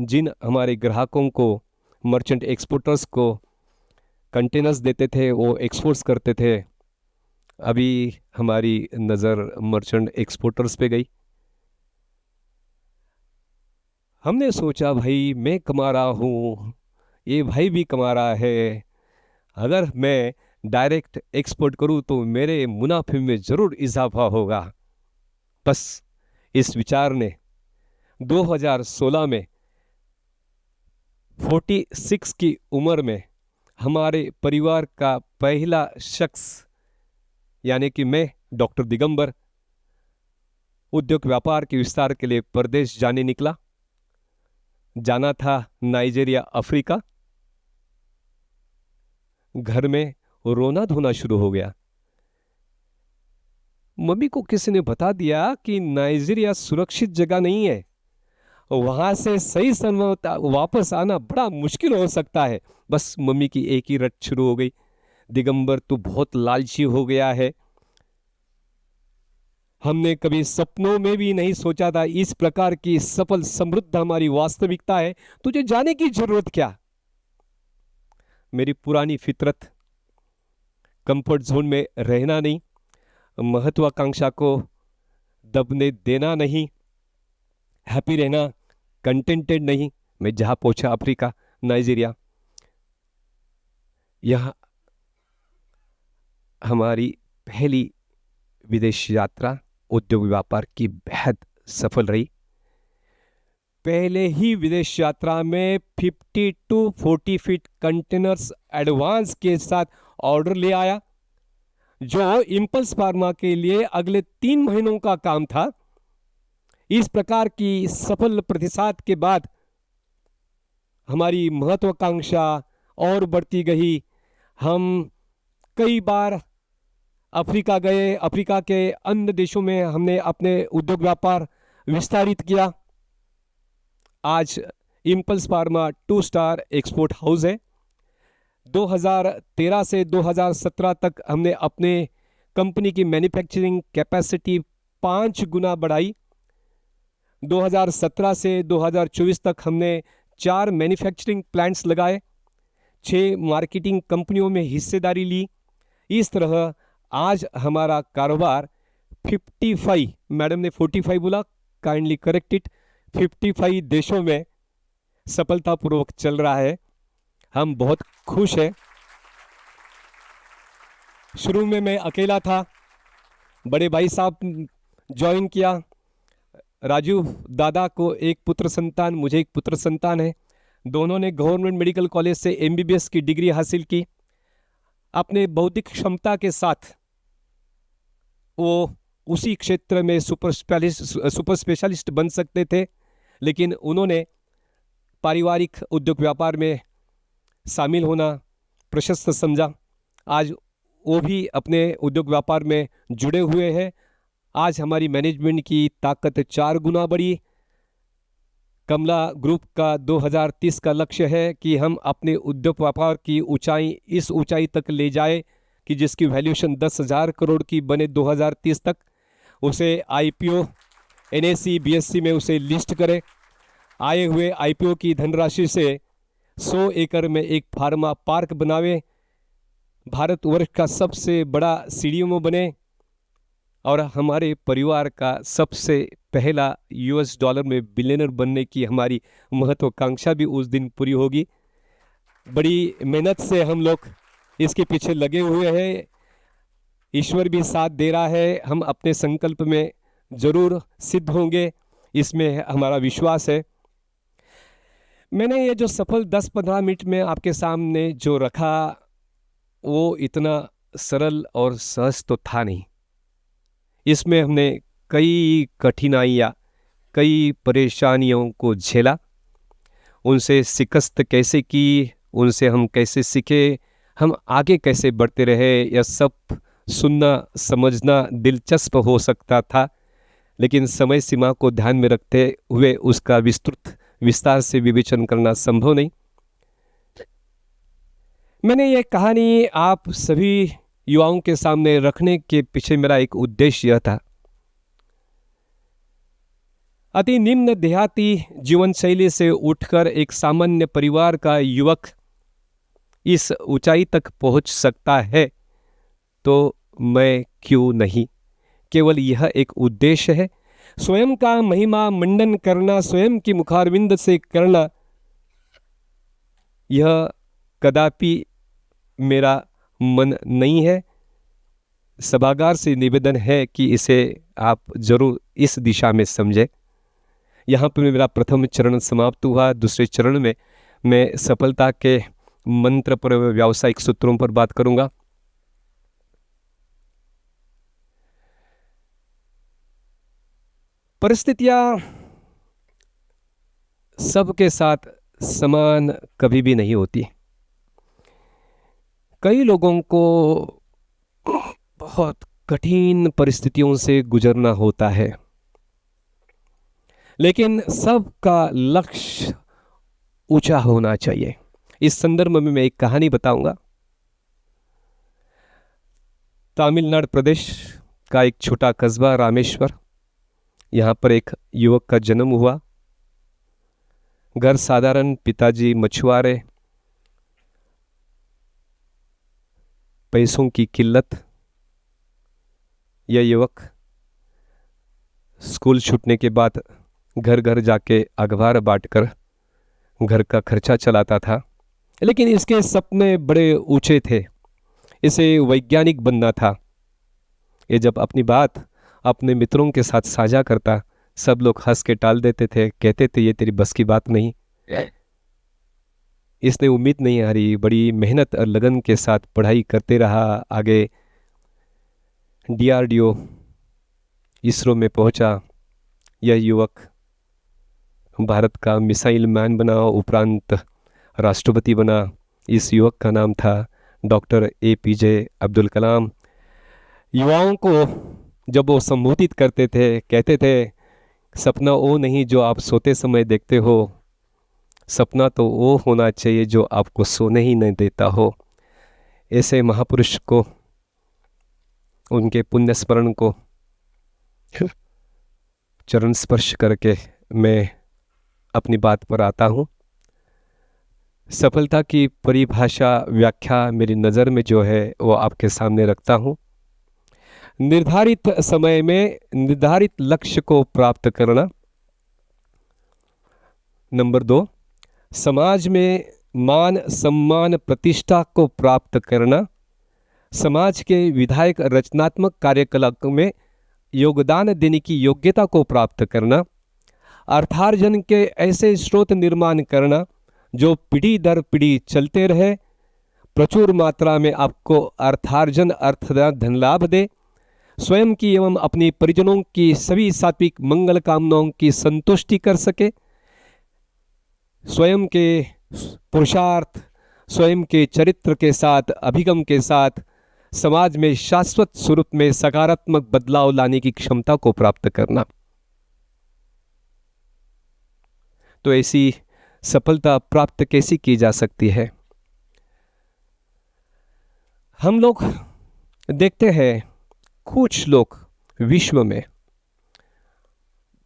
जिन हमारे ग्राहकों को, मर्चेंट एक्सपोर्टर्स को कंटेनर्स देते थे, वो एक्सपोर्ट्स करते थे। अभी हमारी नज़र मर्चेंट एक्सपोर्टर्स पे गई। हमने सोचा भाई मैं कमा रहा हूँ, ये भाई भी कमा रहा है, अगर मैं डायरेक्ट एक्सपोर्ट करूं तो मेरे मुनाफे में ज़रूर इजाफा होगा। बस इस विचार ने 2016 में 46 की उम्र में हमारे परिवार का पहला शख्स यानी कि मैं डॉक्टर दिगंबर उद्योग व्यापार के विस्तार के लिए परदेश जाने निकला। जाना था नाइजीरिया, अफ्रीका। घर में रोना धोना शुरू हो गया। मम्मी को किसी ने बता दिया कि नाइजीरिया सुरक्षित जगह नहीं है, वहां से सही सलामत वापस आना बड़ा मुश्किल हो सकता है। बस मम्मी की एक ही रट शुरू हो गई, दिगंबर तू बहुत लालची हो गया है। हमने कभी सपनों में भी नहीं सोचा था इस प्रकार की सफल समृद्ध हमारी वास्तविकता है, तुझे जाने की जरूरत क्या। मेरी पुरानी फितरत कंफर्ट जोन में रहना नहीं, महत्वाकांक्षा को दबने देना नहीं, हैप्पी रहना, कंटेंटेड नहीं। मैं जहां पहुंचा अफ्रीका, नाइजीरिया, यह हमारी पहली विदेश यात्रा उद्योग व्यापार की बेहद सफल रही। पहले ही विदेश यात्रा में 50 to 40 फीट कंटेनर्स एडवांस के साथ ऑर्डर ले आया, जो इंपल्स फार्मा के लिए अगले 3 महीनों का काम था। इस प्रकार की सफल प्रतिसाद के बाद हमारी महत्वाकांक्षा और बढ़ती गई। हम कई बार अफ्रीका गए, अफ्रीका के अन्य देशों में हमने अपने उद्योग व्यापार विस्तारित किया। आज impulse pharma 2 star export house है। 2013 से 2017 तक हमने अपने कंपनी की मैन्युफैक्चरिंग कैपेसिटी 5 गुना बढ़ाई। 2017 से 2024 तक हमने 4 मैन्युफैक्चरिंग प्लांट्स लगाए, 6 मार्केटिंग कंपनियों में हिस्सेदारी ली। इस तरह आज हमारा कारोबार 55, मैडम ने 45 बोला, काइंडली करेक्ट इट, 55 देशों में सफलतापूर्वक चल रहा है। हम बहुत खुश हैं। शुरू में मैं अकेला था, बड़े भाई साहब ज्वाइन किया। राजू दादा को एक पुत्र संतान, मुझे एक पुत्र संतान है। दोनों ने गवर्नमेंट मेडिकल कॉलेज से MBBS की डिग्री हासिल की। अपने बौद्धिक क्षमता के साथ वो उसी क्षेत्र में सुपर स्पेशलिस्ट बन सकते थे, लेकिन उन्होंने पारिवारिक उद्योग व्यापार में शामिल होना प्रशस्त समझा। आज वो भी अपने उद्योग व्यापार में जुड़े हुए हैं। आज हमारी मैनेजमेंट की ताकत 4 गुना बढ़ी। कमला ग्रुप का 2030 का लक्ष्य है कि हम अपने उद्योग व्यापार की ऊंचाई इस ऊंचाई तक ले जाए कि जिसकी वैल्यूएशन 10,000 करोड़ की बने 2030 तक। उसे IPO NSE BSE में उसे लिस्ट करें। आए हुए IPO की धनराशि से 100 एकड़ में एक फार्मा पार्क बनावे, भारतवर्ष का सबसे बड़ा CDMO बने और हमारे परिवार का सबसे पहला $US में बिलियनर बनने की हमारी महत्वाकांक्षा भी उस दिन पूरी होगी। बड़ी मेहनत से हम लोग इसके पीछे लगे हुए हैं। ईश्वर भी साथ दे रहा है। हम अपने संकल्प में जरूर सिद्ध होंगे, इसमें हमारा विश्वास है। मैंने ये जो सफल 10-15 मिनट में आपके सामने जो रखा वो इतना सरल और सहज तो था नहीं। इसमें हमने कई कठिनाइयाँ, कई परेशानियों को झेला, उनसे शिकस्त कैसे की, उनसे हम कैसे सीखे, हम आगे कैसे बढ़ते रहे, यह सब सुनना समझना दिलचस्प हो सकता था, लेकिन समय सीमा को ध्यान में रखते हुए उसका विस्तार से विवेचन करना संभव नहीं। मैंने ये कहानी आप सभी युवाओं के सामने रखने के पीछे मेरा एक उद्देश्य यह था। अति निम्न देहाती जीवन शैली से उठकर एक सामान्य परिवार का युवक इस ऊंचाई तक पहुंच सकता है, तो मैं क्यों नहीं। केवल यह एक उद्देश्य है, स्वयं का महिमा मंडन करना, स्वयं की मुखारविंद से करना। यह कदापि मेरा मन नहीं है। सभागार से निवेदन है कि इसे आप जरूर इस दिशा में समझें। यहाँ पर मेरा प्रथम चरण समाप्त हुआ। दूसरे चरण में मैं सफलता के मंत्र पर, व्यावसायिक सूत्रों पर बात करूंगा। परिस्थितियां सबके साथ समान कभी भी नहीं होती। कई लोगों को बहुत कठिन परिस्थितियों से गुजरना होता है, लेकिन सबका लक्ष्य ऊंचा होना चाहिए। इस संदर्भ में मैं एक कहानी बताऊंगा। तमिलनाडु प्रदेश का एक छोटा कस्बा रामेश्वर, यहाँ पर एक युवक का जन्म हुआ। घर साधारण, पिताजी मछुआरे, पैसों की किल्लत। यह युवक स्कूल छूटने के बाद घर घर जाके अखबार बांटकर घर का खर्चा चलाता था, लेकिन इसके सपने बड़े ऊंचे थे। इसे वैज्ञानिक बनना था। ये जब अपनी बात अपने मित्रों के साथ साझा करता, सब लोग हंस के टाल देते थे, कहते थे ये तेरी बस की बात नहीं। इसने उम्मीद नहीं हारी, बड़ी मेहनत और लगन के साथ पढ़ाई करते रहा। आगे DRDO, इसरो में पहुंचा। यह युवक भारत का मिसाइल मैन बना, उपरांत राष्ट्रपति बना। इस युवक का नाम था डॉक्टर APJ अब्दुल कलाम। युवाओं को जब वो संबोधित करते थे, कहते थे सपना वो नहीं जो आप सोते समय देखते हो, सपना तो वो होना चाहिए जो आपको सोने ही नहीं देता हो। ऐसे महापुरुष को, उनके पुण्य स्मरण को चरण स्पर्श करके मैं अपनी बात पर आता हूँ। सफलता की परिभाषा, व्याख्या मेरी नज़र में जो है वो आपके सामने रखता हूँ। निर्धारित समय में निर्धारित लक्ष्य को प्राप्त करना। नंबर 2, समाज में मान सम्मान प्रतिष्ठा को प्राप्त करना। समाज के विधायक रचनात्मक कार्यकलाप में योगदान देने की योग्यता को प्राप्त करना। अर्थार्जन के ऐसे स्रोत निर्माण करना जो पीढ़ी दर पीढ़ी चलते रहे, प्रचुर मात्रा में आपको अर्थार्जन, अर्थदान, धन लाभ दे, स्वयं की एवं अपनी परिजनों की सभी सात्विक मंगल कामनाओं की संतुष्टि कर सके, स्वयं के पुरुषार्थ, स्वयं के चरित्र के साथ, अभिगम के साथ समाज में शाश्वत स्वरूप में सकारात्मक बदलाव लाने की क्षमता को प्राप्त करना। तो ऐसी सफलता प्राप्त कैसी की जा सकती है? हम लोग देखते हैं कुछ लोग विश्व में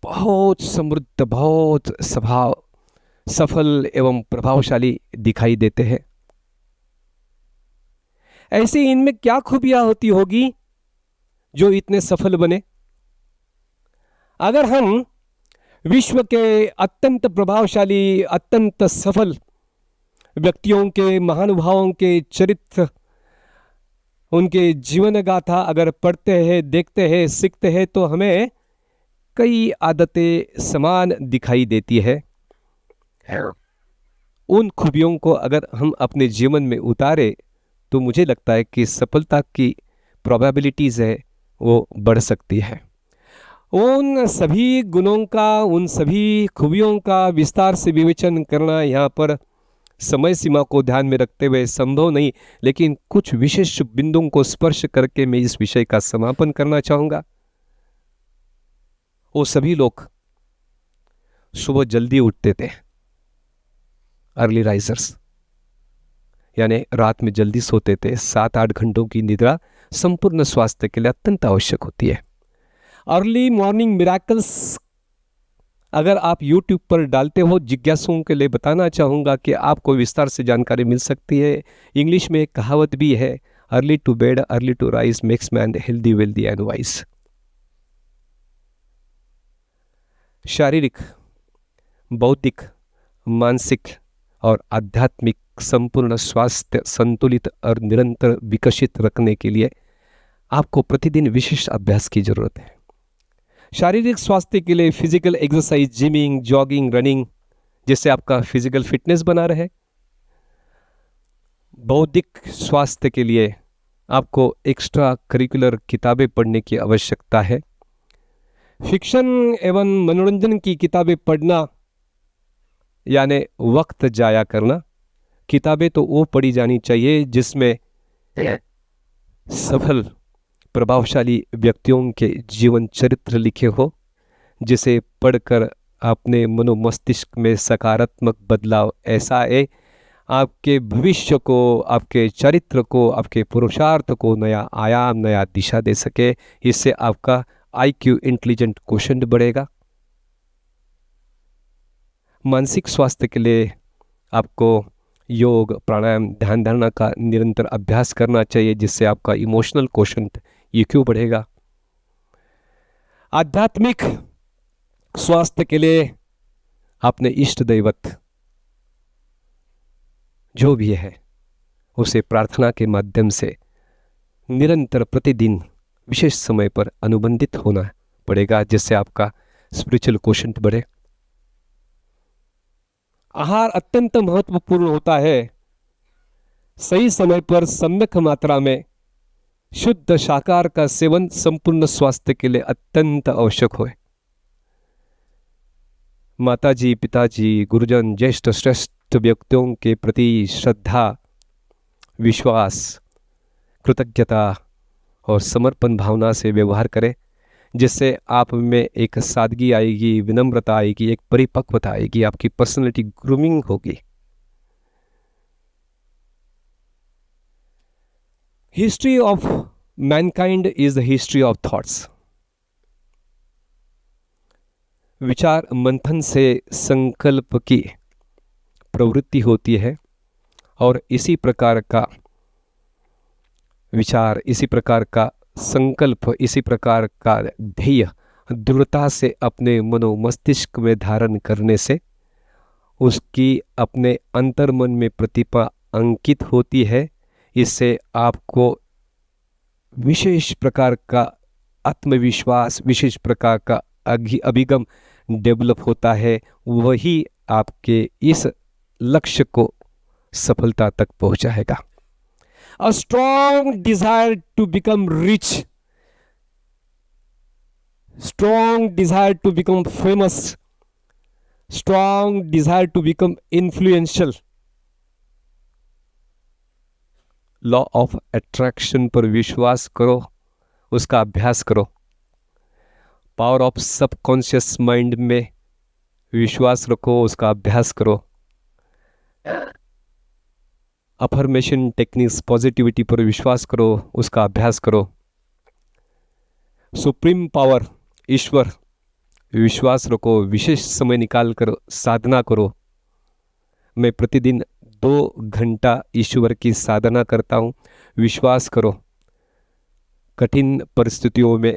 बहुत समृद्ध, बहुत सफल एवं प्रभावशाली दिखाई देते हैं। ऐसे इनमें क्या खूबियां होती होगी जो इतने सफल बने? अगर हम विश्व के अत्यंत प्रभावशाली, अत्यंत सफल व्यक्तियों के, महानुभावों के चरित्र, उनके जीवन गाथा अगर पढ़ते हैं, देखते हैं, सीखते हैं, तो हमें कई आदतें समान दिखाई देती है। उन खूबियों को अगर हम अपने जीवन में उतारे तो मुझे लगता है कि सफलता की प्रोबेबिलिटीज है वो बढ़ सकती है। उन सभी गुणों का, उन सभी खूबियों का विस्तार से विवेचन करना यहाँ पर समय सीमा को ध्यान में रखते हुए संभव नहीं, लेकिन कुछ विशेष बिंदुओं को स्पर्श करके मैं इस विषय का समापन करना चाहूंगा। वो सभी लोग सुबह जल्दी उठते थे, अर्ली राइजर्स, यानी रात में जल्दी सोते थे। 7-8 घंटों की निद्रा संपूर्ण स्वास्थ्य के लिए अत्यंत आवश्यक होती है। अर्ली मॉर्निंग मिराकल्स अगर आप YouTube पर डालते हो, जिज्ञासुओं के लिए बताना चाहूँगा कि आपको विस्तार से जानकारी मिल सकती है। इंग्लिश में एक कहावत भी है, early to bed early to rise makes man healthy wealthy and wise. शारीरिक, बौद्धिक, मानसिक और आध्यात्मिक संपूर्ण स्वास्थ्य संतुलित और निरंतर विकसित रखने के लिए आपको प्रतिदिन विशेष अभ्यास की जरूरत है। शारीरिक स्वास्थ्य के लिए physical exercise, gymming, jogging, running, जिससे आपका फिजिकल फिटनेस बना रहे। बौद्धिक स्वास्थ्य के लिए आपको एक्स्ट्रा करिकुलर किताबें पढ़ने की आवश्यकता है। फिक्शन एवं मनोरंजन की किताबें पढ़ना यानी वक्त जाया करना। किताबें तो वो पढ़ी जानी चाहिए जिसमें सफल प्रभावशाली व्यक्तियों के जीवन चरित्र लिखे हो, जिसे पढ़कर अपने मनोमस्तिष्क में सकारात्मक बदलाव ऐसा आए, आपके भविष्य को, आपके चरित्र को, आपके पुरुषार्थ को नया आयाम, नया दिशा दे सके। इससे आपका IQ इंटेलिजेंट क्वोशंट बढ़ेगा। मानसिक स्वास्थ्य के लिए आपको योग, प्राणायाम, ध्यान धारणा का निरंतर अभ्यास करना चाहिए, जिससे आपका इमोशनल क्वोशंट EQ बढ़ेगा। आध्यात्मिक स्वास्थ्य के लिए अपने इष्ट दैवत जो भी है उसे प्रार्थना के माध्यम से निरंतर प्रतिदिन विशेष समय पर अनुबंधित होना पड़ेगा, जिससे आपका स्पिरिचुअल क्वोशंट बढ़े। आहार अत्यंत महत्वपूर्ण होता है। सही समय पर सम्यक मात्रा में शुद्ध शाकाहार का सेवन संपूर्ण स्वास्थ्य के लिए अत्यंत आवश्यक है। माताजी, पिताजी, गुरुजन, ज्येष्ठ श्रेष्ठ व्यक्तियों के प्रति श्रद्धा, विश्वास, कृतज्ञता और समर्पण भावना से व्यवहार करें, जिससे आप में एक सादगी आएगी, विनम्रता आएगी, एक परिपक्वता आएगी, आपकी पर्सनैलिटी ग्रूमिंग होगी। History of Mankind is the history of thoughts. विचार मंथन से संकल्प की प्रवृत्ति होती है और इसी प्रकार का विचार, इसी प्रकार का संकल्प, इसी प्रकार का ध्येय दृढ़ता से अपने मनोमस्तिष्क में धारण करने से उसकी अपने अंतर्मन में प्रतिभा अंकित होती है। इससे आपको विशेष प्रकार का आत्मविश्वास, विशेष प्रकार का अभिगम डेवलप होता है। वही आपके इस लक्ष्य को सफलता तक पहुंचाएगा। A strong desire to become rich, strong desire to become famous, strong desire to become influential, law of attraction पर विश्वास करो, उसका अभ्यास करो। पावर ऑफ सबकॉन्शियस माइंड में विश्वास रखो, उसका अभ्यास करो। अफर्मेशन टेक्निक्स, पॉजिटिविटी पर विश्वास करो, उसका अभ्यास करो। सुप्रीम पावर, ईश्वर, विश्वास रखो, विशेष समय निकाल कर साधना करो। मैं प्रतिदिन 2 घंटा ईश्वर की साधना करता हूँ, विश्वास करो। कठिन परिस्थितियों में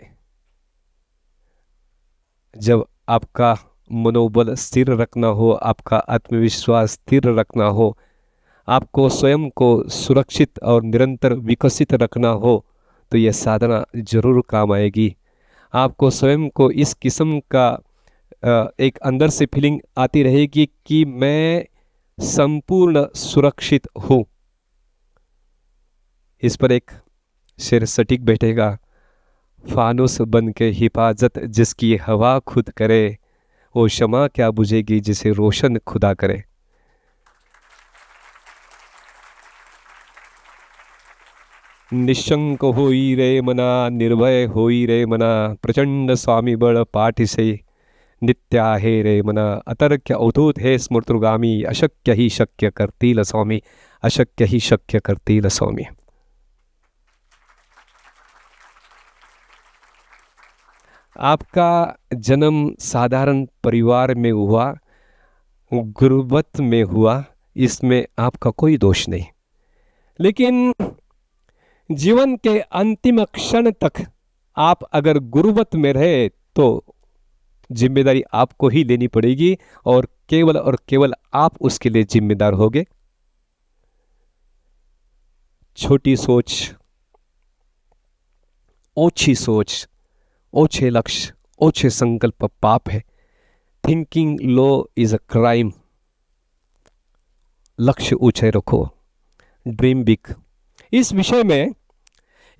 जब आपका मनोबल स्थिर रखना हो, आपका आत्मविश्वास स्थिर रखना हो, आपको स्वयं को सुरक्षित और निरंतर विकसित रखना हो, तो यह साधना जरूर काम आएगी। आपको स्वयं को इस किस्म का एक अंदर से फीलिंग आती रहेगी कि मैं संपूर्ण सुरक्षित हूँ। इस पर एक शेर सटीक बैठेगा, फानुस बन के हिफाजत जिसकी हवा खुद करे, वो शमा क्या बुझेगी जिसे रोशन खुदा करे। निशंक होई रे मना, निर्भय होई रे मना, प्रचंड स्वामी बळ पाठिसे नित्य आहे रे मना, अतर्क्य अवधूत हे स्मृतुगामी, अशक्य ही शक्य करतील स्वामी, अशक्य ही शक्य करतील स्वामी। आपका जन्म साधारण परिवार में हुआ, गुर्बत में हुआ, इसमें आपका कोई दोष नहीं, लेकिन जीवन के अंतिम क्षण तक आप अगर गुर्बत में रहे तो जिम्मेदारी आपको ही लेनी पड़ेगी और केवल आप उसके लिए जिम्मेदार होगे। छोटी सोच, ओछी सोच, ओछे लक्ष्य, ओछे संकल्प पाप है। Thinking low is a crime. लक्ष्य ऊंचे रखो, ड्रीम बिग। इस विषय में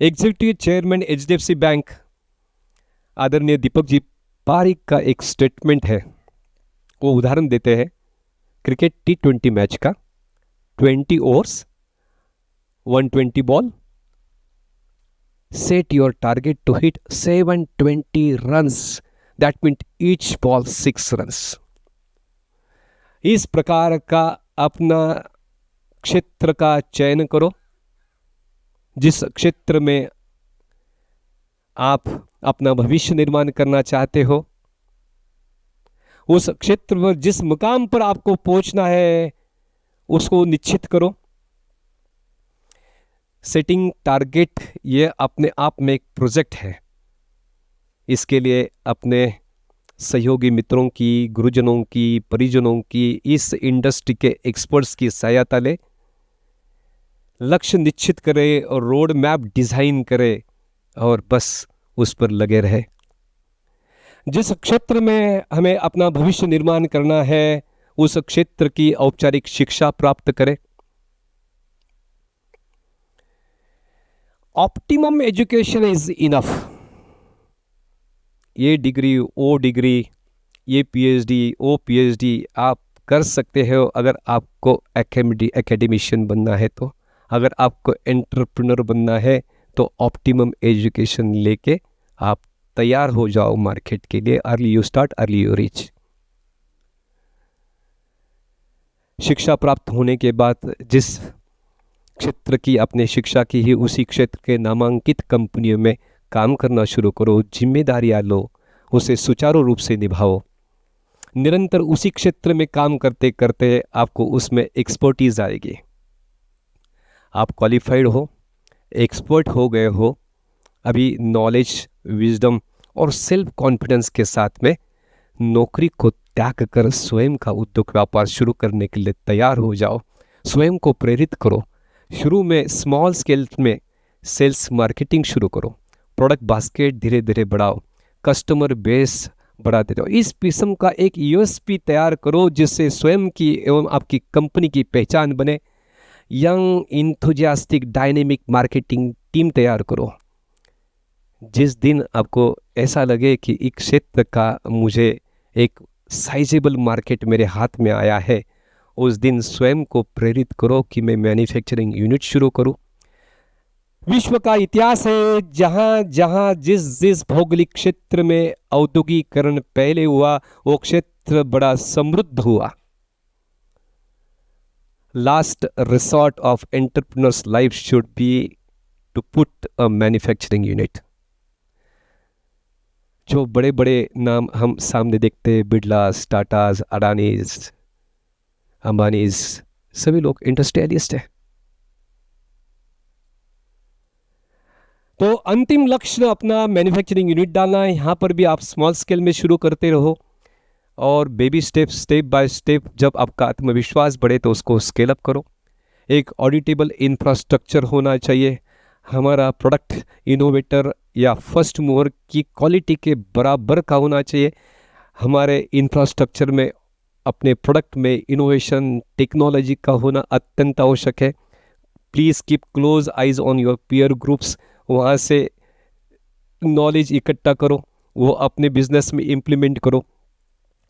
एग्जीक्यूटिव चेयरमैन एचडीएफसी बैंक आदरणीय दीपक जी पारिक का एक स्टेटमेंट है। वो उदाहरण देते हैं क्रिकेट T20 मैच का। 20 overs, 120 ball, set your target to hit 720 runs, that mean each ball 6 runs. इस प्रकार का अपना क्षेत्र का चयन करो, जिस क्षेत्र में आप अपना भविष्य निर्माण करना चाहते हो, उस क्षेत्र पर जिस मुकाम पर आपको पहुंचना है उसको निश्चित करो। सेटिंग टारगेट ये अपने आप में एक प्रोजेक्ट है। इसके लिए अपने सहयोगी मित्रों की, गुरुजनों की, परिजनों की, इस इंडस्ट्री के एक्सपर्ट्स की सहायता ले। लक्ष्य निश्चित करे और रोड मैप डिजाइन करे और बस उस पर लगे रहे। जिस क्षेत्र में हमें अपना भविष्य निर्माण करना है उस क्षेत्र की औपचारिक शिक्षा प्राप्त करें। Optimum education is enough. ये डिग्री, वो डिग्री, ये पीएचडी, वो पीएचडी आप कर सकते हो अगर आपको एकेडमिशियन बनना है तो। अगर आपको एंटरप्रेन्योर बनना है तो ऑप्टिमम एजुकेशन लेके आप तैयार हो जाओ मार्केट के लिए। Early you start, early you reach. शिक्षा प्राप्त होने के बाद जिस क्षेत्र की आपने शिक्षा की है उसी क्षेत्र के नामांकित कंपनियों में काम करना शुरू करो। जिम्मेदारियां लो, उसे सुचारू रूप से निभाओ। निरंतर उसी क्षेत्र में काम करते करते आपको उसमें एक्सपर्टीज आएगी। आप क्वालिफाइड हो, एक्सपर्ट हो गए हो, अभी नॉलेज, विजडम और सेल्फ कॉन्फिडेंस के साथ में नौकरी को त्याग कर स्वयं का उद्योग व्यापार शुरू करने के लिए तैयार हो जाओ। स्वयं को प्रेरित करो। शुरू में स्मॉल स्केल में सेल्स मार्केटिंग शुरू करो। प्रोडक्ट बास्केट धीरे धीरे बढ़ाओ। कस्टमर बेस बढ़ाते जाओ। इस किस्म का एक यूएसपी तैयार करो जिससे स्वयं की एवं आपकी कंपनी की पहचान बने। Young, enthusiastic, dynamic marketing team तैयार करो। जिस दिन आपको ऐसा लगे कि एक क्षेत्र का मुझे एक साइजेबल मार्केट मेरे हाथ में आया है, उस दिन स्वयं को प्रेरित करो कि मैं मैन्युफैक्चरिंग यूनिट शुरू करूं। विश्व का इतिहास है जहां जहां जिस जिस भौगोलिक क्षेत्र में औद्योगिकरण पहले हुआ वो क्षेत्र बड़ा समृद्ध हुआ। Last resort of entrepreneurs life should be to put a manufacturing unit. जो बड़े बड़े नाम हम सामने देखते हैं, बिड़लास, टाटाज, अडानीज, अंबानीज, सभी लोग इंडस्ट्रियलिस्ट है। तो अंतिम लक्ष्य अपना मैन्युफैक्चरिंग यूनिट डालना है। यहाँ पर भी आप स्मॉल स्केल में शुरू करते रहो और बेबी स्टेप बाय स्टेप जब आपका आत्मविश्वास बढ़े तो उसको स्केल अप करो। एक ऑडिटेबल इंफ्रास्ट्रक्चर होना चाहिए। हमारा प्रोडक्ट इनोवेटर या फर्स्ट मूवर की क्वालिटी के बराबर का होना चाहिए। हमारे इंफ्रास्ट्रक्चर में, अपने प्रोडक्ट में इनोवेशन, टेक्नोलॉजी का होना अत्यंत आवश्यक है। Please keep close eyes on your peer groups. वहाँ से नॉलेज इकट्ठा करो, वो अपने बिजनेस में इम्प्लीमेंट करो।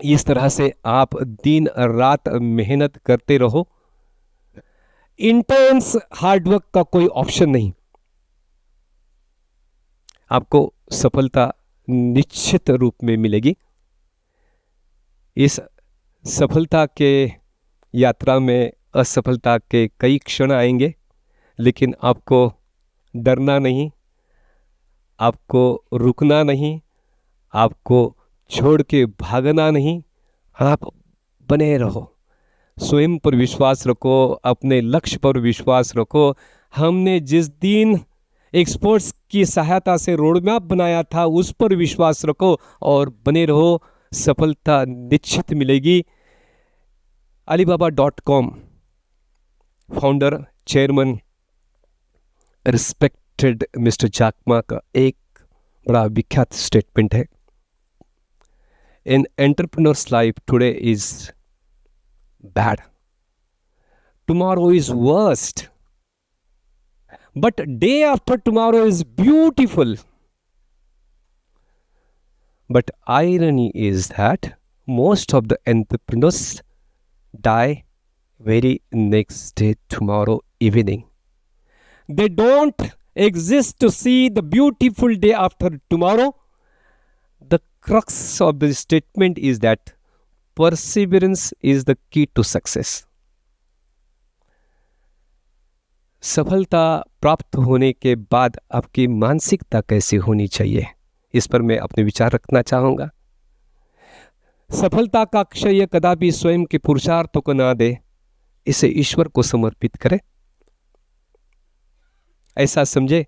इस तरह से आप दिन रात मेहनत करते रहो। इंटेंस हार्डवर्क का कोई ऑप्शन नहीं। आपको सफलता निश्चित रूप में मिलेगी। इस सफलता के यात्रा में असफलता के कई क्षण आएंगे, लेकिन आपको डरना नहीं, आपको रुकना नहीं, आपको छोड़ के भागना नहीं। आप बने रहो, स्वयं पर विश्वास रखो, अपने लक्ष्य पर विश्वास रखो। हमने जिस दिन एक्सपर्ट्स की सहायता से रोड मैप बनाया था उस पर विश्वास रखो और बने रहो। सफलता निश्चित मिलेगी। Alibaba.com founder, chairman respected mister Jack Ma का एक बड़ा विख्यात स्टेटमेंट है, in entrepreneurs life today is bad, tomorrow is worst, but day after tomorrow is beautiful. But irony is that most of the entrepreneurs die very next day, tomorrow evening. They don't exist to see the beautiful day after tomorrow. The crux of the statement is that perseverance is the key to success. सफलता प्राप्त होने के बाद आपकी मानसिकता कैसी होनी चाहिए, इस पर मैं अपने विचार रखना चाहूँगा. सफलता का अक्षय कदापि स्वयं के पुरुषार्थों को ना दे, इसे ईश्वर को समर्पित करे. ऐसा समझे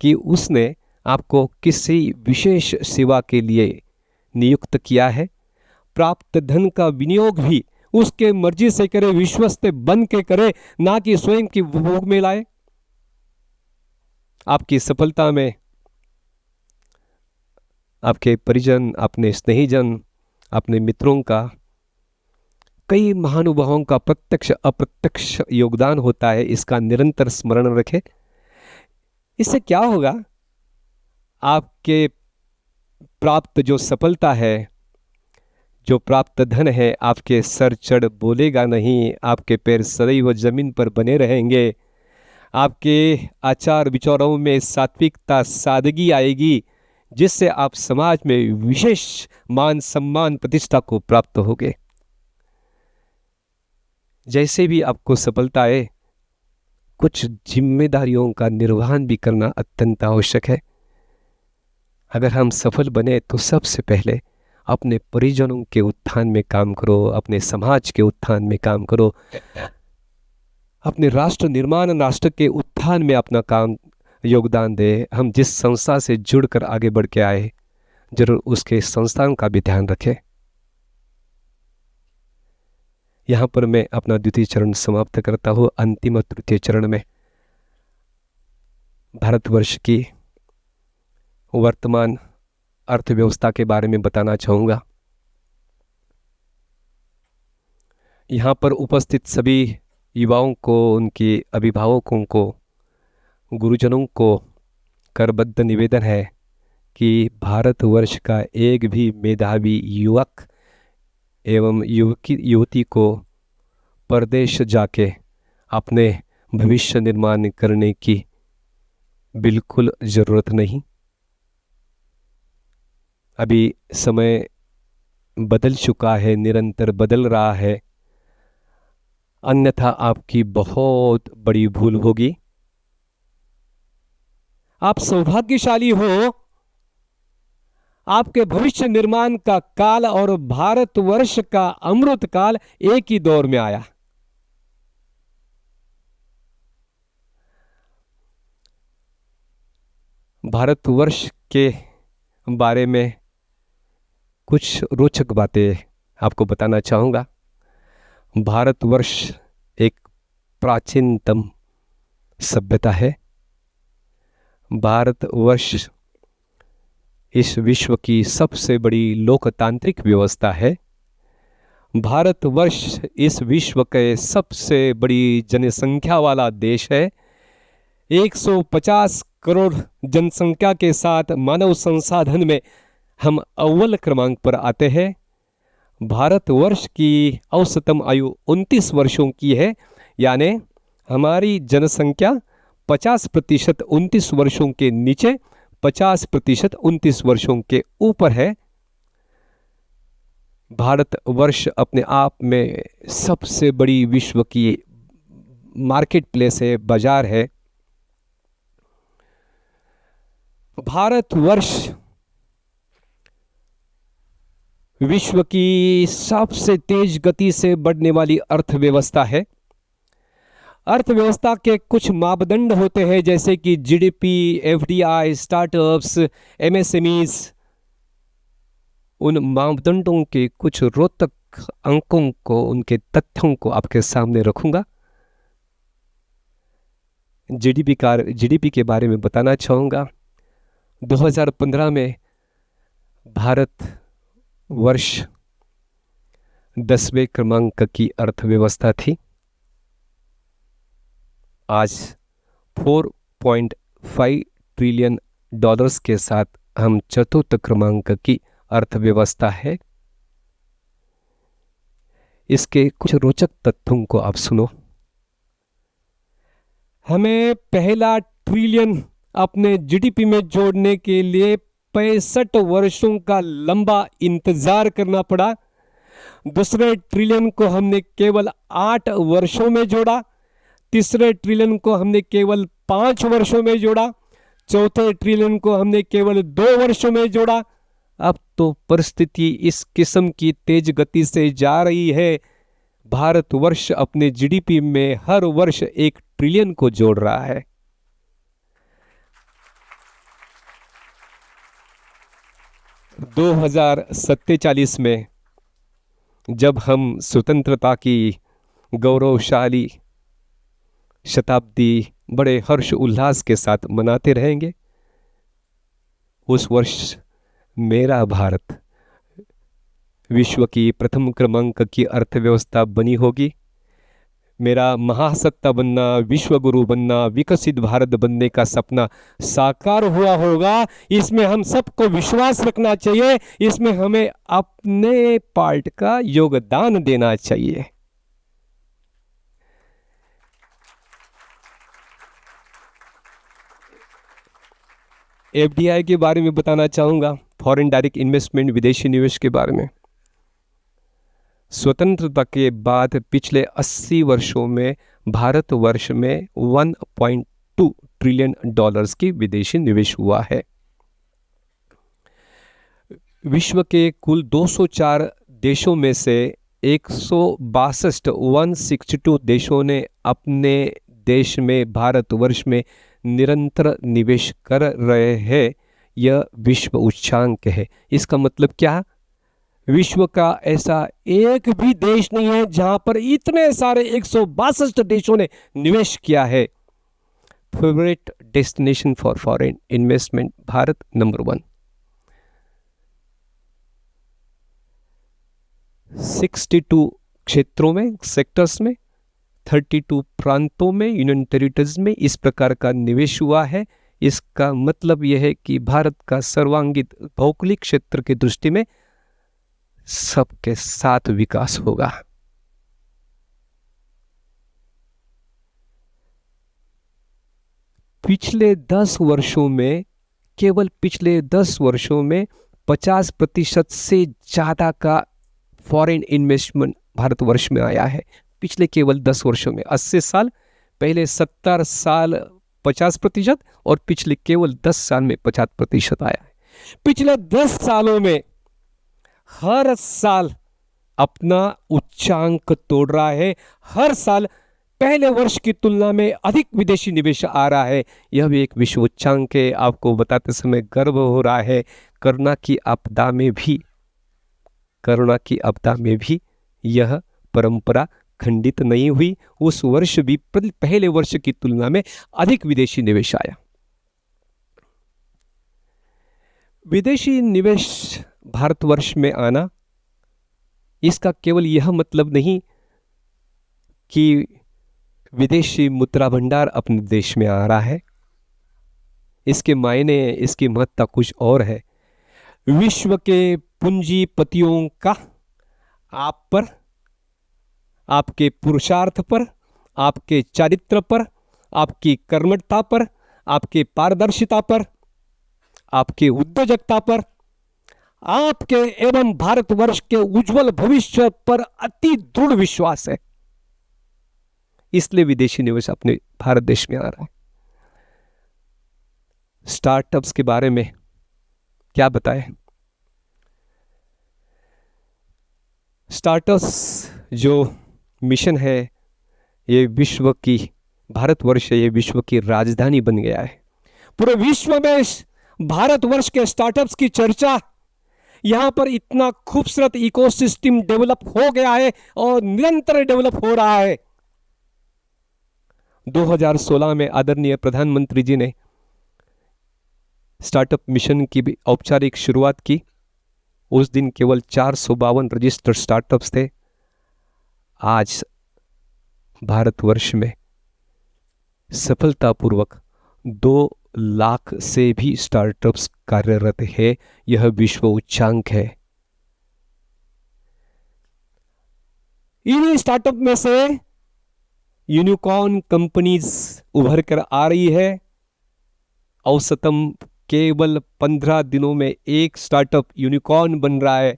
कि उसने आपको किसी विशेष सेवा के लिए नियुक्त किया है. प्राप्त धन का विनियोग भी उसके मर्जी से करे, विश्वस्त बन के करे, ना कि स्वयं की भोग में लाए. आपकी सफलता में आपके परिजन, अपने स्नेहीजन, अपने मित्रों का, कई महानुभावों का प्रत्यक्ष अप्रत्यक्ष योगदान होता है. इसका निरंतर स्मरण रखें. इससे क्या होगा, आपके प्राप्त जो सफलता है, जो प्राप्त धन है, आपके सर चढ़ बोलेगा नहीं. आपके पैर सदैव जमीन पर बने रहेंगे. आपके आचार विचारों में सात्विकता, सादगी आएगी, जिससे आप समाज में विशेष मान सम्मान प्रतिष्ठा को प्राप्त होगे. जैसे भी आपको सफलता आए, कुछ जिम्मेदारियों का निर्वहन भी करना अत्यंत आवश्यक है. अगर हम सफल बने तो सबसे पहले अपने परिजनों के उत्थान में काम करो, अपने समाज के उत्थान में काम करो, अपने राष्ट्र निर्माण, राष्ट्र के उत्थान में अपना काम योगदान दे. हम जिस संस्था से जुड़कर आगे बढ़ के आए, जरूर उसके संस्थान का भी ध्यान रखें. यहाँ पर मैं अपना द्वितीय चरण समाप्त करता हूँ. अंतिम तृतीय चरण में भारतवर्ष की वर्तमान अर्थव्यवस्था के बारे में बताना चाहूँगा. यहाँ पर उपस्थित सभी युवाओं को, उनके अभिभावकों को, गुरुजनों को करबद्ध निवेदन है कि भारतवर्ष का एक भी मेधावी युवक एवं युवती को परदेश जाके अपने भविष्य निर्माण करने की बिल्कुल ज़रूरत नहीं. अभी समय बदल चुका है, निरंतर बदल रहा है, अन्यथा आपकी बहुत बड़ी भूल होगी. आप सौभाग्यशाली हो, आपके भविष्य निर्माण का काल और भारतवर्ष का अमृत काल एक ही दौर में आया. भारतवर्ष के बारे में कुछ रोचक बातें आपको बताना चाहूँगा. भारतवर्ष एक प्राचीनतम सभ्यता है. भारतवर्ष इस विश्व की सबसे बड़ी लोकतांत्रिक व्यवस्था है. भारतवर्ष इस विश्व के सबसे बड़ी जनसंख्या वाला देश है. 150 करोड़ जनसंख्या के साथ मानव संसाधन में हम अव्वल क्रमांक पर आते हैं. भारतवर्ष की औसतम आयु 29 वर्षों की है, यानी हमारी जनसंख्या 50% 29 वर्षों के नीचे, 50% 29 वर्षों के ऊपर है. भारतवर्ष अपने आप में सबसे बड़ी विश्व की मार्केट प्लेस है, बाजार है. भारतवर्ष विश्व की सबसे तेज गति से बढ़ने वाली अर्थव्यवस्था है. अर्थव्यवस्था के कुछ मापदंड होते हैं, जैसे कि जीडीपी, एफडीआई, स्टार्टअप्स, एमएसएमईज. उन मापदंडों के कुछ रोचक अंकों को, उनके तथ्यों को आपके सामने रखूंगा. जीडीपी के बारे में बताना चाहूँगा। 2015 में भारत वर्ष 10वें क्रमांक की अर्थव्यवस्था थी। आज 4.5 ट्रिलियन डॉलर्स के साथ हम चतुर्थ क्रमांक की अर्थव्यवस्था है। इसके कुछ रोचक तथ्यों को आप सुनो। हमें पहला ट्रिलियन अपने जीडीपी में जोड़ने के लिए 65 वर्षों का लंबा इंतजार करना पड़ा। दूसरे ट्रिलियन को हमने केवल 8 वर्षों में जोड़ा। तीसरे ट्रिलियन को हमने केवल 5 वर्षों में जोड़ा। चौथे ट्रिलियन को हमने केवल 2 वर्षों में जोड़ा। अब तो परिस्थिति इस किस्म की तेज गति से जा रही है, भारतवर्ष अपने जीडीपी में हर वर्ष 1 ट्रिलियन को जोड़ रहा है। दो 2047 में जब हम स्वतंत्रता की गौरवशाली शताब्दी बड़े हर्ष उल्लास के साथ मनाते रहेंगे, उस वर्ष मेरा भारत विश्व की प्रथम क्रमांक की अर्थव्यवस्था बनी होगी। मेरा महासत्ता बनना, विश्व गुरु बनना, विकसित भारत बनने का सपना साकार हुआ होगा। इसमें हम सबको विश्वास रखना चाहिए। इसमें हमें अपने पार्ट का योगदान देना चाहिए। एफडीआई के बारे में बताना चाहूंगा, फॉरेन डायरेक्ट इन्वेस्टमेंट, विदेशी निवेश के बारे में। स्वतंत्रता के बाद पिछले 80 वर्षों में भारतवर्ष में 1.2 ट्रिलियन डॉलर्स की विदेशी निवेश हुआ है। विश्व के कुल 204 देशों में से 162 देशों ने अपने देश में भारतवर्ष में निरंतर निवेश कर रहे हैं। यह विश्व उच्चांक है। इसका मतलब क्या? विश्व का ऐसा एक भी देश नहीं है जहां पर इतने सारे 162 देशों ने निवेश किया है। Favourite destination for foreign investment, Bharat number 1। 62 क्षेत्रों में, सेक्टर्स में, 32 प्रांतों में, यूनियन टेरिटरीज में इस प्रकार का निवेश हुआ है। इसका मतलब यह है कि भारत का सर्वांगीण भौगोलिक क्षेत्र की दृष्टि में सबके साथ विकास होगा। पिछले 10 वर्षों में, केवल पिछले 10 वर्षों में 50% से ज्यादा का फॉरेन इन्वेस्टमेंट भारतवर्ष में आया है। पिछले केवल 10 वर्षों में, 80 साल पहले 70 साल 50% और पिछले केवल 10 साल में 50% आया है। पिछले 10 सालों में हर साल अपना उच्चांक तोड़ रहा है। हर साल पहले वर्ष की तुलना में अधिक विदेशी निवेश आ रहा है। यह भी एक विश्व उच्चांक है। आपको बताते समय गर्व हो रहा है। कोरोना की आपदा में भी यह परंपरा खंडित नहीं हुई। उस वर्ष भी पहले वर्ष की तुलना में अधिक विदेशी निवेश आया। विदेशी निवेश भारतवर्ष में आना, इसका केवल यह मतलब नहीं कि विदेशी मुद्रा भंडार अपने देश में आ रहा है। इसके मायने, इसकी महत्ता कुछ और है। विश्व के पूंजीपतियों का आप पर, आपके पुरुषार्थ पर, आपके चरित्र पर, आपकी कर्मठता पर, आपके पारदर्शिता पर, आपके उद्योजकता पर, आपके एवं भारतवर्ष के उज्जवल भविष्य पर अति दृढ़ विश्वास है। इसलिए विदेशी निवेश अपने भारत देश में आ रहा है। स्टार्टअप्स के बारे में क्या बताएं? स्टार्टअप्स जो मिशन है, ये विश्व की, भारतवर्ष ये विश्व की राजधानी बन गया है। पूरे विश्व में भारतवर्ष के स्टार्टअप्स की चर्चा, यहां पर इतना खूबसूरत इकोसिस्टम डेवलप हो गया है और निरंतर डेवलप हो रहा है। 2016 में आदरणीय प्रधानमंत्री जी ने स्टार्टअप मिशन की भी औपचारिक शुरुआत की। उस दिन केवल 452 रजिस्टर्ड स्टार्टअप्स थे। आज भारतवर्ष में सफलतापूर्वक 2 लाख से भी स्टार्टअप्स कार्यरत है। यह विश्व उच्चांक है। इन्हीं स्टार्टअप में से यूनिकॉर्न कंपनीज उभर कर आ रही है। औसतम केवल 15 दिनों में एक स्टार्टअप यूनिकॉर्न बन रहा है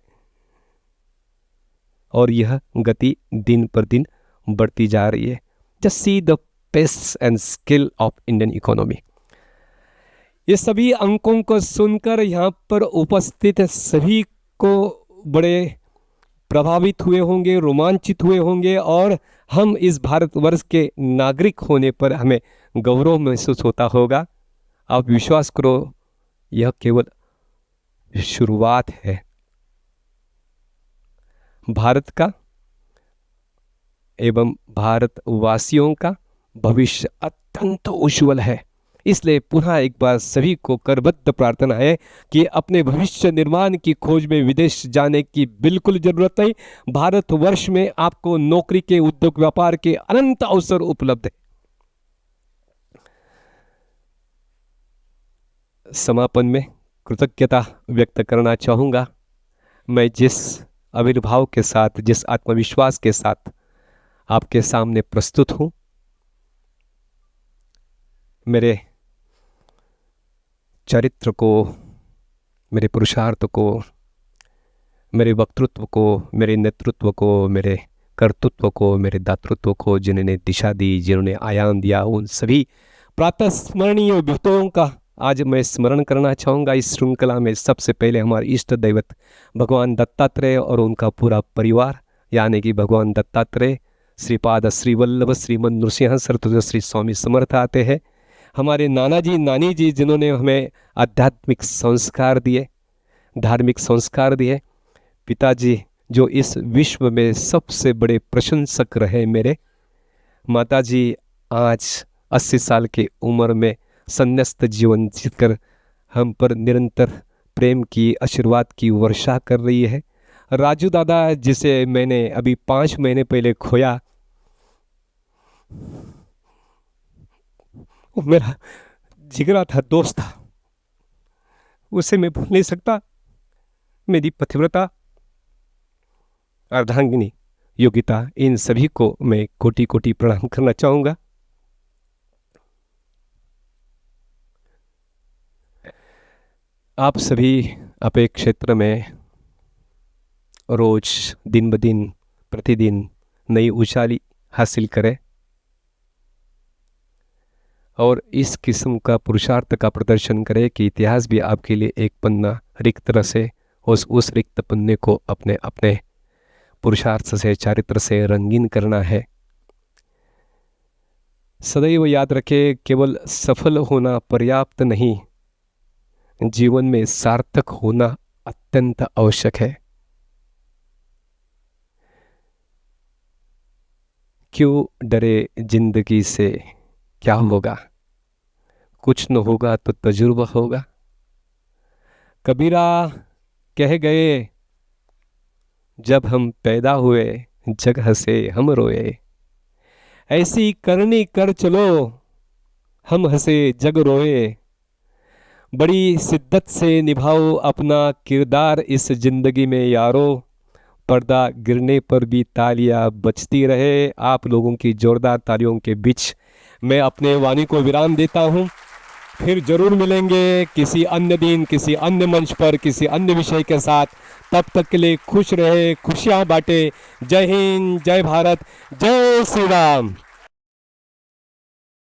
और यह गति दिन पर दिन बढ़ती जा रही है। Just see the pace and skill of Indian economy. ये सभी अंकों को सुनकर यहाँ पर उपस्थित सभी को बड़े प्रभावित हुए होंगे, रोमांचित हुए होंगे और हम इस भारतवर्ष के नागरिक होने पर हमें गौरव महसूस होता होगा। आप विश्वास करो, यह केवल शुरुआत है। भारत का एवं भारतवासियों का भविष्य अत्यंत उज्जवल है। इसलिए पुनः एक बार सभी को करबद्ध प्रार्थना है कि अपने भविष्य निर्माण की खोज में विदेश जाने की बिल्कुल जरूरत नहीं। भारतवर्ष में आपको नौकरी के, उद्योग व्यापार के अनंत अवसर उपलब्ध है। समापन में कृतज्ञता व्यक्त करना चाहूँगा। मैं जिस आविर्भाव के साथ, जिस आत्मविश्वास के साथ आपके सामने प्रस्तुत हूँ, मेरे चरित्र को, मेरे पुरुषार्थ को, मेरे वक्तृत्व को, मेरे नेतृत्व को, मेरे कर्तृत्व को, मेरे दातृत्व को जिन्होंने दिशा दी, जिन्होंने आयाम दिया, उन सभी प्रातः स्मरणीय व्यक्तियों का आज मैं स्मरण करना चाहूँगा। इस श्रृंखला में सबसे पहले हमारे इष्ट दैवत भगवान दत्तात्रेय और उनका पूरा परिवार, यानी कि भगवान दत्तात्रेय, श्रीपाद श्रीवल्लभ श्रीमन नृसिंह सरस्वती श्री स्वामी समर्थ आते हैं। हमारे नाना जी, नानी जी, जिन्होंने हमें आध्यात्मिक संस्कार दिए, धार्मिक संस्कार दिए। पिताजी जो इस विश्व में सबसे बड़े प्रशंसक रहे मेरे। माताजी आज 80 साल की उम्र में संन्यस्त जीवन जीकर हम पर निरंतर प्रेम की, आशीर्वाद की वर्षा कर रही है। राजू दादा, जिसे मैंने अभी 5 महीने पहले खोया, वो मेरा जिगरा था, दोस्त था, उसे मैं भूल नहीं सकता। मेरी पतिव्रता, अर्धांगिनी, योगिता, इन सभी को मैं कोटि कोटि प्रणाम करना चाहूँगा। आप सभी अपने क्षेत्र में रोज, दिन ब दिन, प्रतिदिन नई ऊंचाई हासिल करें और इस किस्म का पुरुषार्थ का प्रदर्शन करें कि इतिहास भी आपके लिए एक पन्ना रिक्त रसे। उस रिक्त पन्ने को अपने अपने पुरुषार्थ से, चारित्र से रंगीन करना है। सदैव याद रखें, केवल सफल होना पर्याप्त नहीं, जीवन में सार्थक होना अत्यंत आवश्यक है। क्यों डरे जिंदगी से, क्या होगा? कुछ न होगा तो तजुर्बा होगा। कबीरा कह गए, जब हम पैदा हुए जग हंसे हम रोए। ऐसी करनी कर चलो, हम हंसे जग रोए। बड़ी शिद्दत से निभाओ अपना किरदार इस जिंदगी में यारो। पर्दा गिरने पर भी तालियां बजती रहे। आप लोगों की जोरदार तालियों के बीच मैं अपने वाणी को विराम देता हूं। फिर जरूर मिलेंगे किसी अन्य दिन, किसी अन्य मंच पर, किसी अन्य विषय के साथ। तब तक के लिए खुश रहे, खुशियां बांटे। जय हिंद, जय भारत, जय श्री राम।